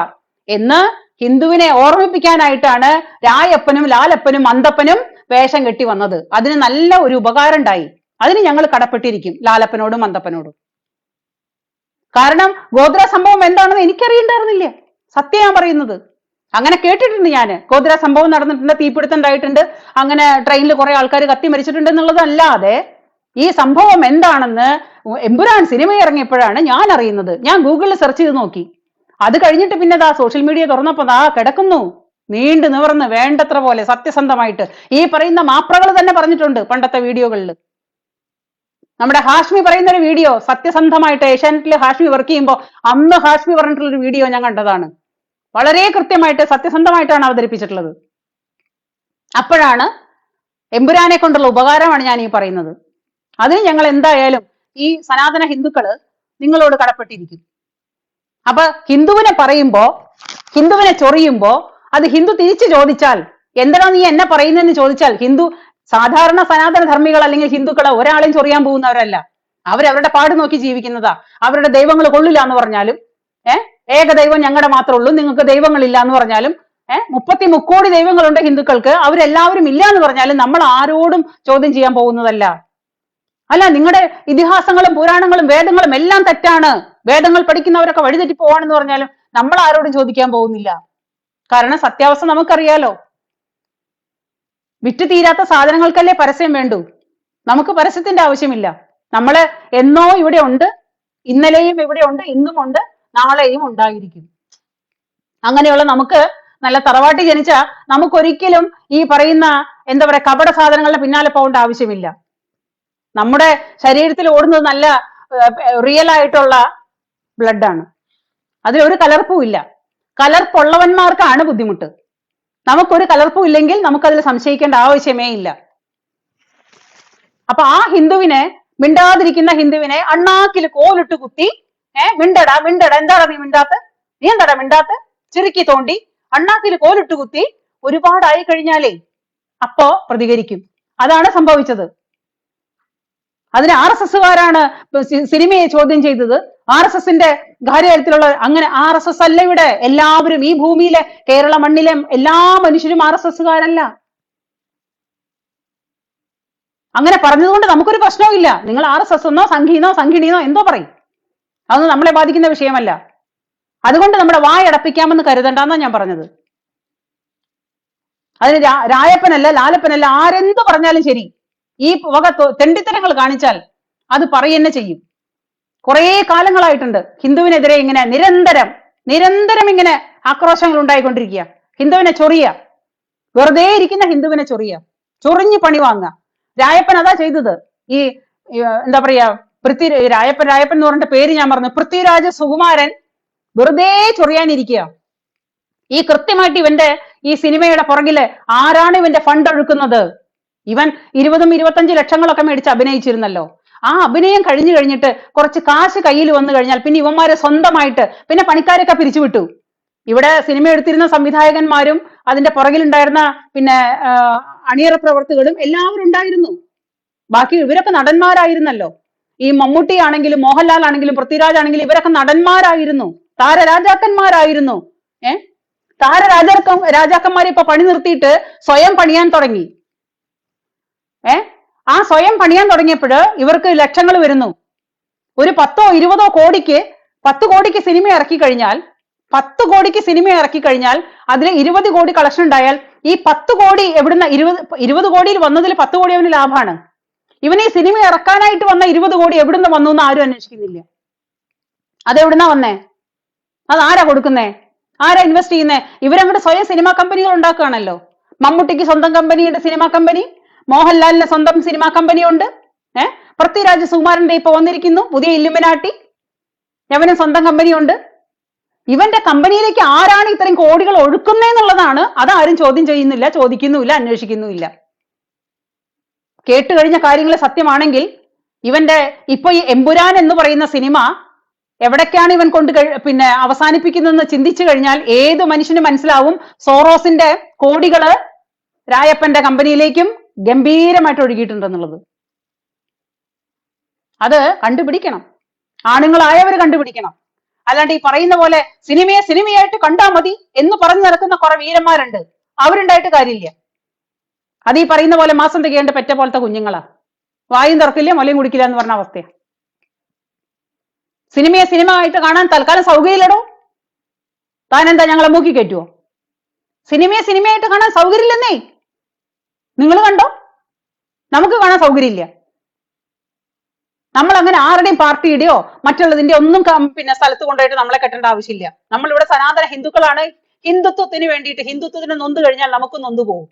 എന്ന് ഹിന്ദുവിനെ ഓർമ്മിപ്പിക്കാനായിട്ടാണ് രായപ്പനും ലാലപ്പനും അന്തപ്പനും വേഷം കെട്ടി വന്നത്. അതിന് നല്ല ഒരു ഉപകാരം ഉണ്ടായി. അതിന് ഞങ്ങൾ കടപ്പെട്ടിരിക്കും ലാലപ്പനോടും അന്തപ്പനോടും. കാരണം ഗോത്ര സംഭവം എന്താണെന്ന് എനിക്കറിയണ്ടായിരുന്നില്ല, സത്യം ഞാൻ പറയുന്നത്. അങ്ങനെ കേട്ടിട്ടുണ്ട് ഞാന്. ഗോത്ര സംഭവം നടന്നിട്ടുണ്ട്, തീപിടുത്തം ഉണ്ടായിട്ടുണ്ട്, അങ്ങനെ ട്രെയിനിൽ കുറെ ആൾക്കാർ കത്തി മരിച്ചിട്ടുണ്ട് എന്നുള്ളതല്ലാതെ ഈ സംഭവം എന്താണെന്ന് എമ്പുരാൻ സിനിമ ഇറങ്ങിയപ്പോഴാണ് ഞാൻ അറിയുന്നത്. ഞാൻ ഗൂഗിളിൽ സെർച്ച് ചെയ്ത് നോക്കി. അത് കഴിഞ്ഞിട്ട് പിന്നെ സോഷ്യൽ മീഡിയ തുറന്നപ്പോ കിടക്കുന്നു നീണ്ടു നിവർന്ന് വേണ്ടത്ര പോലെ സത്യസന്ധമായിട്ട്. ഈ പറയുന്ന മാപ്രകൾ തന്നെ പറഞ്ഞിട്ടുണ്ട് പണ്ടത്തെ വീഡിയോകളിൽ. നമ്മുടെ ഹാഷ്മി പറയുന്ന ഒരു വീഡിയോ സത്യസന്ധമായിട്ട് ഏഷ്യാനെറ്റിൽ ഹാഷ്മി വർക്ക് ചെയ്യുമ്പോൾ അന്ന് ഹാഷ്മി പറഞ്ഞിട്ടുള്ളൊരു വീഡിയോ ഞാൻ കണ്ടതാണ്. വളരെ കൃത്യമായിട്ട് സത്യസന്ധമായിട്ടാണ് അവതരിപ്പിച്ചിട്ടുള്ളത്. അപ്പോഴാണ് എമ്പുരാനെ കൊണ്ടുള്ള ഉപകാരമാണ് ഞാൻ ഈ പറയുന്നത്. അതിന് ഞങ്ങൾ എന്തായാലും ഈ സനാതന ഹിന്ദുക്കള് നിങ്ങളോട് കടപ്പെട്ടിരിക്കും. അപ്പൊ ഹിന്ദുവിനെ പറയുമ്പോ, ഹിന്ദുവിനെ ചൊറിയുമ്പോ അത് ഹിന്ദു തിരിച്ചു ചോദിച്ചാൽ, എന്തിനാ നീ എന്നെ പറയുന്നതെന്ന് ചോദിച്ചാൽ, ഹിന്ദു സാധാരണ സനാതന ധർമ്മികൾ അല്ലെങ്കിൽ ഹിന്ദുക്കളെ ഒരാളെയും ചൊറിയാൻ പോകുന്നവരല്ല. അവരവരുടെ പാട് നോക്കി ജീവിക്കുന്നതാ. അവരുടെ ദൈവങ്ങൾ കൊള്ളില്ല എന്ന് പറഞ്ഞാലും, ഏകദൈവം ഞങ്ങളുടെ മാത്രമേ ഉള്ളൂ, നിങ്ങൾക്ക് ദൈവങ്ങളില്ല എന്ന് പറഞ്ഞാലും, 33 കോടി ദൈവങ്ങളുണ്ട് ഹിന്ദുക്കൾക്ക്, അവരെല്ലാവരും ഇല്ല എന്ന് പറഞ്ഞാലും നമ്മൾ ആരോടും ചോദ്യം ചെയ്യാൻ പോകുന്നതല്ല. അല്ല, നിങ്ങളുടെ ഇതിഹാസങ്ങളും പുരാണങ്ങളും വേദങ്ങളും എല്ലാം തെറ്റാണ്, വേദങ്ങൾ പഠിക്കുന്നവരൊക്കെ വഴിതെറ്റി പോവാണെന്ന് പറഞ്ഞാലും നമ്മൾ ആരോടും ചോദിക്കാൻ പോകുന്നില്ല. കാരണം സത്യാവസ്ഥ നമുക്കറിയാലോ. വിറ്റ് തീരാത്ത സാധനങ്ങൾക്കല്ലേ പരസ്യം വേണ്ടൂ. നമുക്ക് പരസ്യത്തിന്റെ ആവശ്യമില്ല. നമ്മള് എന്നോ ഇവിടെ ഉണ്ട്, ഇന്നലെയും ഇവിടെ ഉണ്ട്, ഇന്നും ഉണ്ട്, നാളെയും ഉണ്ടായിരിക്കും. അങ്ങനെയുള്ള നമുക്ക് നല്ല തറവാട്ടി ജനിച്ച നമുക്കൊരിക്കലും ഈ പറയുന്ന എന്താ പറയാ കപട സാധനങ്ങളുടെ പിന്നാലെ പോകേണ്ട ആവശ്യമില്ല. നമ്മുടെ ശരീരത്തിൽ ഓടുന്നത് നല്ല റിയൽ ആയിട്ടുള്ള ബ്ലഡാണ്. അതിലൊരു കലർപ്പും ഇല്ല. കലർപ്പുള്ളവന്മാർക്കാണ് ബുദ്ധിമുട്ട്. നമുക്കൊരു കലർപ്പും ഇല്ലെങ്കിൽ നമുക്കതിൽ സംശയിക്കേണ്ട ആവശ്യമേ ഇല്ല. അപ്പൊ ആ ഹിന്ദുവിനെ, മിണ്ടാതിരിക്കുന്ന ഹിന്ദുവിനെ അണ്ണാക്കിൽ കോലിട്ട് കുത്തി, മിണ്ടടാ മിണ്ടടാ, എന്താടാ നീ മിണ്ടാത്ത, നീ എന്താടാ മിണ്ടാത്ത, ചെറുക്കി തോണ്ടി അണ്ണാക്കിൽ കോലിട്ട് കുത്തി ഒരുപാടായി കഴിഞ്ഞാലേ അപ്പോ പ്രതികരിക്കും. അതാണ് സംഭവിച്ചത്. അതിന് RSSകാരാണ് സിനിമയെ ചോദ്യം ചെയ്തത്. RSSന്റെ കാര്യത്തിലുള്ള അങ്ങനെ RSS അല്ല ഇവിടെ. എല്ലാവരും ഈ ഭൂമിയിലെ കേരള മണ്ണിലെ എല്ലാ മനുഷ്യരും RSSകാരല്ല. അങ്ങനെ പറഞ്ഞതുകൊണ്ട് നമുക്കൊരു പ്രശ്നവും ഇല്ല. നിങ്ങൾ RSS എന്നോ സംഘിണിയോ എന്തോ പറയും, അതൊന്നും നമ്മളെ ബാധിക്കുന്ന വിഷയമല്ല. അതുകൊണ്ട് നമ്മുടെ വായടപ്പിക്കാമെന്ന് കരുതണ്ടെന്നാണ് ഞാൻ പറഞ്ഞത്. അതിന് രായപ്പനല്ല ലാലപ്പനല്ല ആരെന്ത് പറഞ്ഞാലും ശരി, ഈ വക തെണ്ടിത്തരങ്ങൾ കാണിച്ചാൽ അത് പറയുന്നെ ചെയ്യും. കുറേ കാലങ്ങളായിട്ടുണ്ട് ഹിന്ദുവിനെതിരെ ഇങ്ങനെ നിരന്തരം ഇങ്ങനെ ആക്രോശങ്ങൾ ഉണ്ടായിക്കൊണ്ടിരിക്കുക. ഹിന്ദുവിനെ ചൊറിയ, വെറുതെ ഇരിക്കുന്ന ഹിന്ദുവിനെ ചൊറിഞ്ഞ് പണി വാങ്ങുക. രായപ്പൻ അതാ ചെയ്തത്. ഈ എന്താ പറയാ രായപ്പൻ എന്ന് പറഞ്ഞിട്ട് പേര് ഞാൻ പറഞ്ഞു, പൃഥ്വിരാജ സുകുമാരൻ വെറുതെ ചൊറിയാനിരിക്കുക. ഈ കൃത്യമായിട്ട് ഇവന്റെ ഈ സിനിമയുടെ പുറകില് ആരാണ് ഇവന്റെ ഫണ്ട് ഒഴുക്കുന്നത്? ഇവൻ 20-25 ലക്ഷങ്ങളൊക്കെ മേടിച്ച് അഭിനയിച്ചിരുന്നല്ലോ. ആ അഭിനയം കഴിഞ്ഞിട്ട് കുറച്ച് കാശ് കയ്യിൽ വന്നു കഴിഞ്ഞാൽ പിന്നെ ഇവന്മാരെ സ്വന്തമായിട്ട് പിന്നെ പണിക്കാരൊക്കെ പിരിച്ചുവിട്ടു. ഇവിടെ സിനിമ എടുത്തിരുന്ന സംവിധായകന്മാരും അതിന്റെ പുറകിലുണ്ടായിരുന്ന പിന്നെ അണിയറ പ്രവർത്തകരും എല്ലാവരും ഉണ്ടായിരുന്നു. ബാക്കി ഇവരൊക്കെ നടന്മാരായിരുന്നല്ലോ. ഈ മമ്മൂട്ടി ആണെങ്കിലും മോഹൻലാൽ ആണെങ്കിലും പൃഥ്വിരാജ് ആണെങ്കിലും ഇവരൊക്കെ നടന്മാരായിരുന്നു, താരരാജാക്കന്മാരായിരുന്നു. താരരാജാക്കന്മാരെ ഇപ്പൊ പണി നിർത്തിയിട്ട് സ്വയം പണിയാൻ തുടങ്ങി. ആ സ്വയം പണിയാൻ തുടങ്ങിയപ്പോൾ ഇവർക്ക് ലക്ഷങ്ങൾ വരുന്നു. ഒരു 10-20 കോടിക്ക് 10 കോടിക്ക് സിനിമ ഇറക്കി കഴിഞ്ഞാൽ 10 കോടിക്ക് സിനിമ ഇറക്കി കഴിഞ്ഞാൽ അതിൽ 20 കോടി കളക്ഷൻ ഉണ്ടായാൽ ഈ 10 കോടി എവിടുന്ന 20 കോടിയിൽ വന്നതിൽ 10 കോടി അവന് ലാഭമാണ്. ഇവൻ ഈ സിനിമ ഇറക്കാനായിട്ട് വന്ന 20 കോടി എവിടുന്ന് വന്നു എന്ന് ആരും അന്വേഷിക്കുന്നില്ല. അതെവിടുന്നാ വന്നേ? അത് ആരാ കൊടുക്കുന്നേ? ആരാ ഇൻവെസ്റ്റ് ചെയ്യുന്നേ? ഇവരങ്ങോട്ട് സ്വയം സിനിമാ കമ്പനികൾ ഉണ്ടാക്കുകയാണല്ലോ. മമ്മൂട്ടിക്ക് സ്വന്തം കമ്പനിയുടെ സിനിമാ കമ്പനി, മോഹൻലാലിന് സ്വന്തം സിനിമാ കമ്പനി ഉണ്ട്. പൃഥ്വിരാജ് സുകുമാരന്റെ ഇപ്പൊ വന്നിരിക്കുന്നു പുതിയ ഇല്ലുമിനാട്ടി, അവനും സ്വന്തം കമ്പനിയുണ്ട്. ഇവന്റെ കമ്പനിയിലേക്ക് ആരാണ് ഇത്രയും കോടികൾ ഒഴുക്കുന്നതെന്നുള്ളതാണ്. അതാരും ചോദ്യം ചെയ്യുന്നില്ല, ചോദിക്കുന്നുമില്ല, അന്വേഷിക്കുന്നുമില്ല. കേട്ടുകഴിഞ്ഞ കാര്യങ്ങൾ സത്യമാണെങ്കിൽ ഇവന്റെ ഇപ്പൊ ഈ എമ്പുരാൻ എന്ന് പറയുന്ന സിനിമ എവിടേക്കാണ് ഇവൻ കൊണ്ട് പിന്നെ അവസാനിപ്പിക്കുന്നതെന്ന് ചിന്തിച്ചു കഴിഞ്ഞാൽ ഏത് മനുഷ്യന് മനസ്സിലാവും സോറോസിന്റെ കോടികള് രായപ്പന്റെ കമ്പനിയിലേക്കും ഗംഭീരമായിട്ട് ഒഴുകിയിട്ടുണ്ടെന്നുള്ളത്. അത് കണ്ടുപിടിക്കണം, ആണുങ്ങളായവർ കണ്ടുപിടിക്കണം. അല്ലാണ്ട് ഈ പറയുന്ന പോലെ സിനിമയെ സിനിമയായിട്ട് കണ്ടാ മതി എന്ന് പറഞ്ഞു നടക്കുന്ന കുറെ വീരന്മാരുണ്ട്, അവരുണ്ടായിട്ട് കാര്യമില്ല. അത് ഈ പറയുന്ന പോലെ മാസം തികയേണ്ട പെറ്റ പോലത്തെ കുഞ്ഞുങ്ങളാ, വായും തുറക്കില്ല മുലയും കുടിക്കില്ല എന്ന് പറഞ്ഞ അവസ്ഥയാ. സിനിമയെ സിനിമ ആയിട്ട് കാണാൻ തൽക്കാലം സൗകര്യമില്ലടോ. താൻ എന്താ ഞങ്ങളെ മൂക്കി കയറ്റുവോ? സിനിമയെ സിനിമയായിട്ട് കാണാൻ സൗകര്യമില്ലെന്നേ. നിങ്ങൾ കണ്ടോ? നമുക്ക് കാണാൻ സൗകര്യമില്ല. നമ്മൾ അങ്ങനെ ആരുടെയും പാർട്ടിയുടെയോ മറ്റുള്ളതിന്റെ ഒന്നും പിന്നെ സ്ഥലത്ത് കൊണ്ടുപോയിട്ട് നമ്മളെ കെട്ടേണ്ട ആവശ്യമില്ല. നമ്മളിവിടെ സനാതന ഹിന്ദുക്കളാണ്. ഹിന്ദുത്വത്തിന് വേണ്ടിയിട്ട് ഹിന്ദുത്വത്തിന് നൊന്ത് കഴിഞ്ഞാൽ നമുക്ക് നൊന്തു പോകും.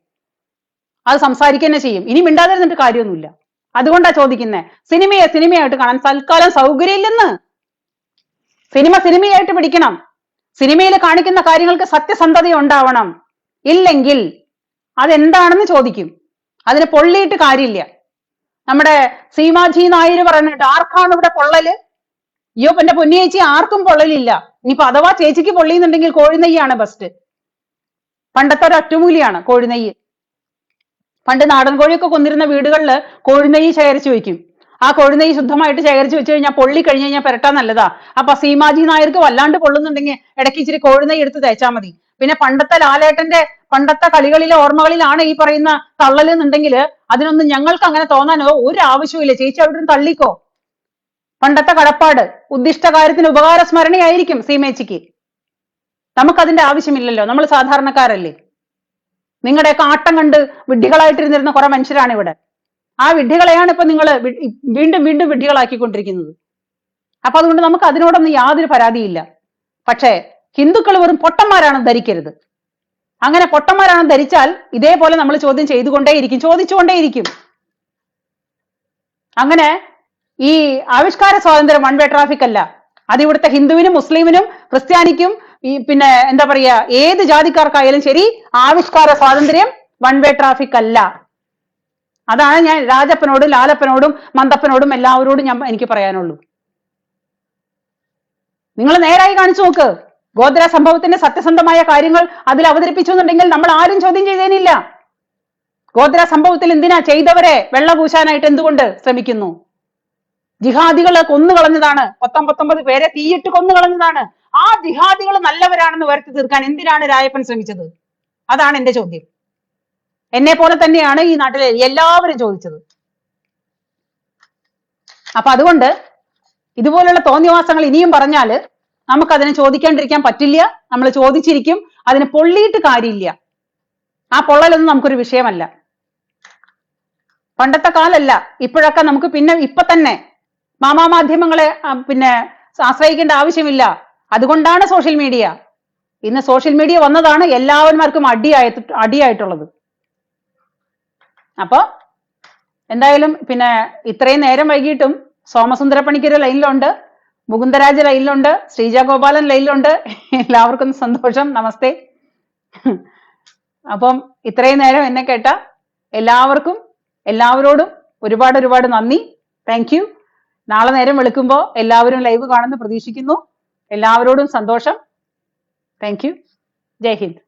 അത് സംസാരിക്കുക ചെയ്യും. ഇനി മിണ്ടാതിരുന്നിട്ട് കാര്യമൊന്നുമില്ല. അതുകൊണ്ടാ ചോദിക്കുന്നേ, സിനിമയെ സിനിമയായിട്ട് കാണാൻ തൽക്കാലം സൗകര്യമില്ലെന്ന്. സിനിമ സിനിമയായിട്ട് പിടിക്കണം. സിനിമയിൽ കാണിക്കുന്ന കാര്യങ്ങൾക്ക് സത്യസന്ധത ഉണ്ടാവണം. ഇല്ലെങ്കിൽ അതെന്താണെന്ന് ചോദിക്കും. അതിന് പൊള്ളിയിട്ട് കാര്യമില്ല. നമ്മുടെ സീമാജി നായർ പറയുന്നുണ്ട്, ആർക്കാണ് ഇവിടെ പൊള്ളല്? അയ്യോ എന്റെ പൊന്നിയേച്ചി, ആർക്കും പൊള്ളലില്ല. ഇനിയിപ്പോ അഥവാ ചേച്ചിക്ക് പൊള്ളിയുന്നുണ്ടെങ്കിൽ കോഴിനെയ്യാണ് ബെസ്റ്റ്. പണ്ടത്തെ ഒരു ഒറ്റമൂലിയാണ് കോഴിനെയ്യ്. പണ്ട് നാടൻ കോഴിയൊക്കെ കൊന്നിരുന്ന വീടുകളിൽ കോഴിനെയ്യ് ശേഖരിച്ചു വെക്കും. ആ കോഴിനെയ്യ് ശുദ്ധമായിട്ട് ശേഖരിച്ചു വെച്ച് കഴിഞ്ഞാൽ പൊള്ളി കഴിഞ്ഞ് കഴിഞ്ഞാൽ പെരട്ടാൻ നല്ലതാ. അപ്പൊ സീമാജി നായർക്ക് വല്ലാണ്ട് പൊള്ളുന്നുണ്ടെങ്കിൽ ഇടയ്ക്ക് ഇച്ചിരി കോഴിനെയ്യ് എടുത്ത് തേച്ചാൽ മതി. പിന്നെ പണ്ടത്തെ ലാലേട്ടന്റെ പണ്ടത്തെ കളികളിലെ ഓർമ്മകളിലാണ് ഈ പറയുന്ന തള്ളല് എന്നുണ്ടെങ്കിൽ അതിനൊന്നും ഞങ്ങൾക്ക് അങ്ങനെ തോന്നാനോ ഒരു ആവശ്യമില്ല. ചേച്ചി അവിടെ തള്ളിക്കോ. പണ്ടത്തെ കടപ്പാട് ഉദ്ദിഷ്ട കാര്യത്തിന് ഉപകാര സ്മരണയായിരിക്കും സീമേച്ചിക്ക്. നമുക്കതിന്റെ ആവശ്യമില്ലല്ലോ, നമ്മൾ സാധാരണക്കാരല്ലേ. നിങ്ങളുടെയൊക്കെ ആട്ടം കണ്ട് വിഡ്ഢികളായിട്ടിരുന്നിരുന്ന കുറെ മനുഷ്യരാണ് ഇവിടെ. ആ വിഡ്ഢികളെയാണ് ഇപ്പൊ നിങ്ങൾ വീണ്ടും വീണ്ടും വിഡ്ഢികളാക്കിക്കൊണ്ടിരിക്കുന്നത്. അപ്പൊ അതുകൊണ്ട് നമുക്ക് അതിനോടൊന്നും യാതൊരു പരാതിയില്ല. പക്ഷേ ഹിന്ദുക്കൾ വെറും പൊട്ടന്മാരാണെന്ന് ധരിക്കരുത്. അങ്ങനെ പൊട്ടന്മാരാണെന്ന് ധരിച്ചാൽ ഇതേപോലെ നമ്മൾ ചോദ്യം ചെയ്തുകൊണ്ടേയിരിക്കും, ചോദിച്ചുകൊണ്ടേയിരിക്കും. അങ്ങനെ ഈ ആവിഷ്കാര സ്വാതന്ത്ര്യം വൺ വേ ട്രാഫിക് അല്ല. അത് ഇവിടുത്തെ ഹിന്ദുവിനും മുസ്ലിമിനും ക്രിസ്ത്യാനിക്കും ഈ പിന്നെ എന്താ പറയാ ഏത് ജാതിക്കാർക്കായാലും ശരി, ആവിഷ്കാര സ്വാതന്ത്ര്യം വൺ വേ ട്രാഫിക് അല്ല. അതാണ് ഞാൻ രാജപ്പനോടും ലാലപ്പനോടും മന്ദപ്പനോടും എല്ലാവരോടും എനിക്ക് പറയാനുള്ളൂ. നിങ്ങൾ നേരായി കാണിച്ചു നോക്ക്. ഗോദ്ര സംഭവത്തിന്റെ സത്യസന്ധമായ കാര്യങ്ങൾ അതിൽ അവതരിപ്പിച്ചു എന്നുണ്ടെങ്കിൽ നമ്മൾ ആരും ചോദ്യം ചെയ്തേനില്ല. ഗോദ്ര സംഭവത്തിൽ എന്തിനാ ചെയ്തവരെ വെള്ളപൂശാനായിട്ട് എന്തുകൊണ്ട് ശ്രമിക്കുന്നു? ജിഹാദികളെ കൊന്നുകളഞ്ഞതാണ്, 19 പേരെ തീയിട്ട് കൊന്നുകളഞ്ഞതാണ്. ആ ജിഹാദികൾ നല്ലവരാണെന്ന് വരുത്തി തീർക്കാൻ എന്തിനാണ് രായപ്പൻ ശ്രമിച്ചത്? അതാണ് എന്റെ ചോദ്യം. എന്നെ പോലെ തന്നെയാണ് ഈ നാട്ടിലെ എല്ലാവരും ചോദിച്ചത്. അപ്പൊ അതുകൊണ്ട് ഇതുപോലുള്ള തോന്നിവാസങ്ങൾ ഇനിയും പറഞ്ഞാല് നമുക്കതിനെ ചോദിക്കാണ്ടിരിക്കാൻ പറ്റില്ല. നമ്മൾ ചോദിച്ചിരിക്കും. അതിന് പൊള്ളിയിട്ട് കാര്യമില്ല. ആ പൊള്ളലൊന്നും നമുക്കൊരു വിഷയമല്ല. പണ്ടത്തെ കാലല്ല. ഇപ്പോഴൊക്കെ നമുക്ക് പിന്നെ ഇപ്പൊ തന്നെ മാധ്യമങ്ങളെ പിന്നെ ആശ്രയിക്കേണ്ട ആവശ്യമില്ല. അതുകൊണ്ടാണ് സോഷ്യൽ മീഡിയ. ഇന്ന് സോഷ്യൽ മീഡിയ വന്നതാണ് എല്ലാവന്മാർക്കും അടിയായിട്ടുള്ളത്. അപ്പൊ എന്തായാലും പിന്നെ ഇത്രയും നേരം വൈകിട്ടും സോമസുന്ദര പണിക്കര് ലൈനിലുണ്ട്, മുകുന്ദരാജ് ലൈനിലുണ്ട്, ശ്രീജ ഗോപാലൻ ലൈനിലുണ്ട്. എല്ലാവർക്കും സന്തോഷം, നമസ്തേ. അപ്പം ഇത്രയും നേരം എന്നെ കേട്ട എല്ലാവരോടും ഒരുപാട് നന്ദി. Thank you. നാളെ നേരം വെളുക്കുമ്പോൾ എല്ലാവരും ലൈവ് കാണുമെന്ന് പ്രതീക്ഷിക്കുന്നു. എല്ലാവരോടും സന്തോഷം. Thank you. ജയ് ഹിന്ദ്.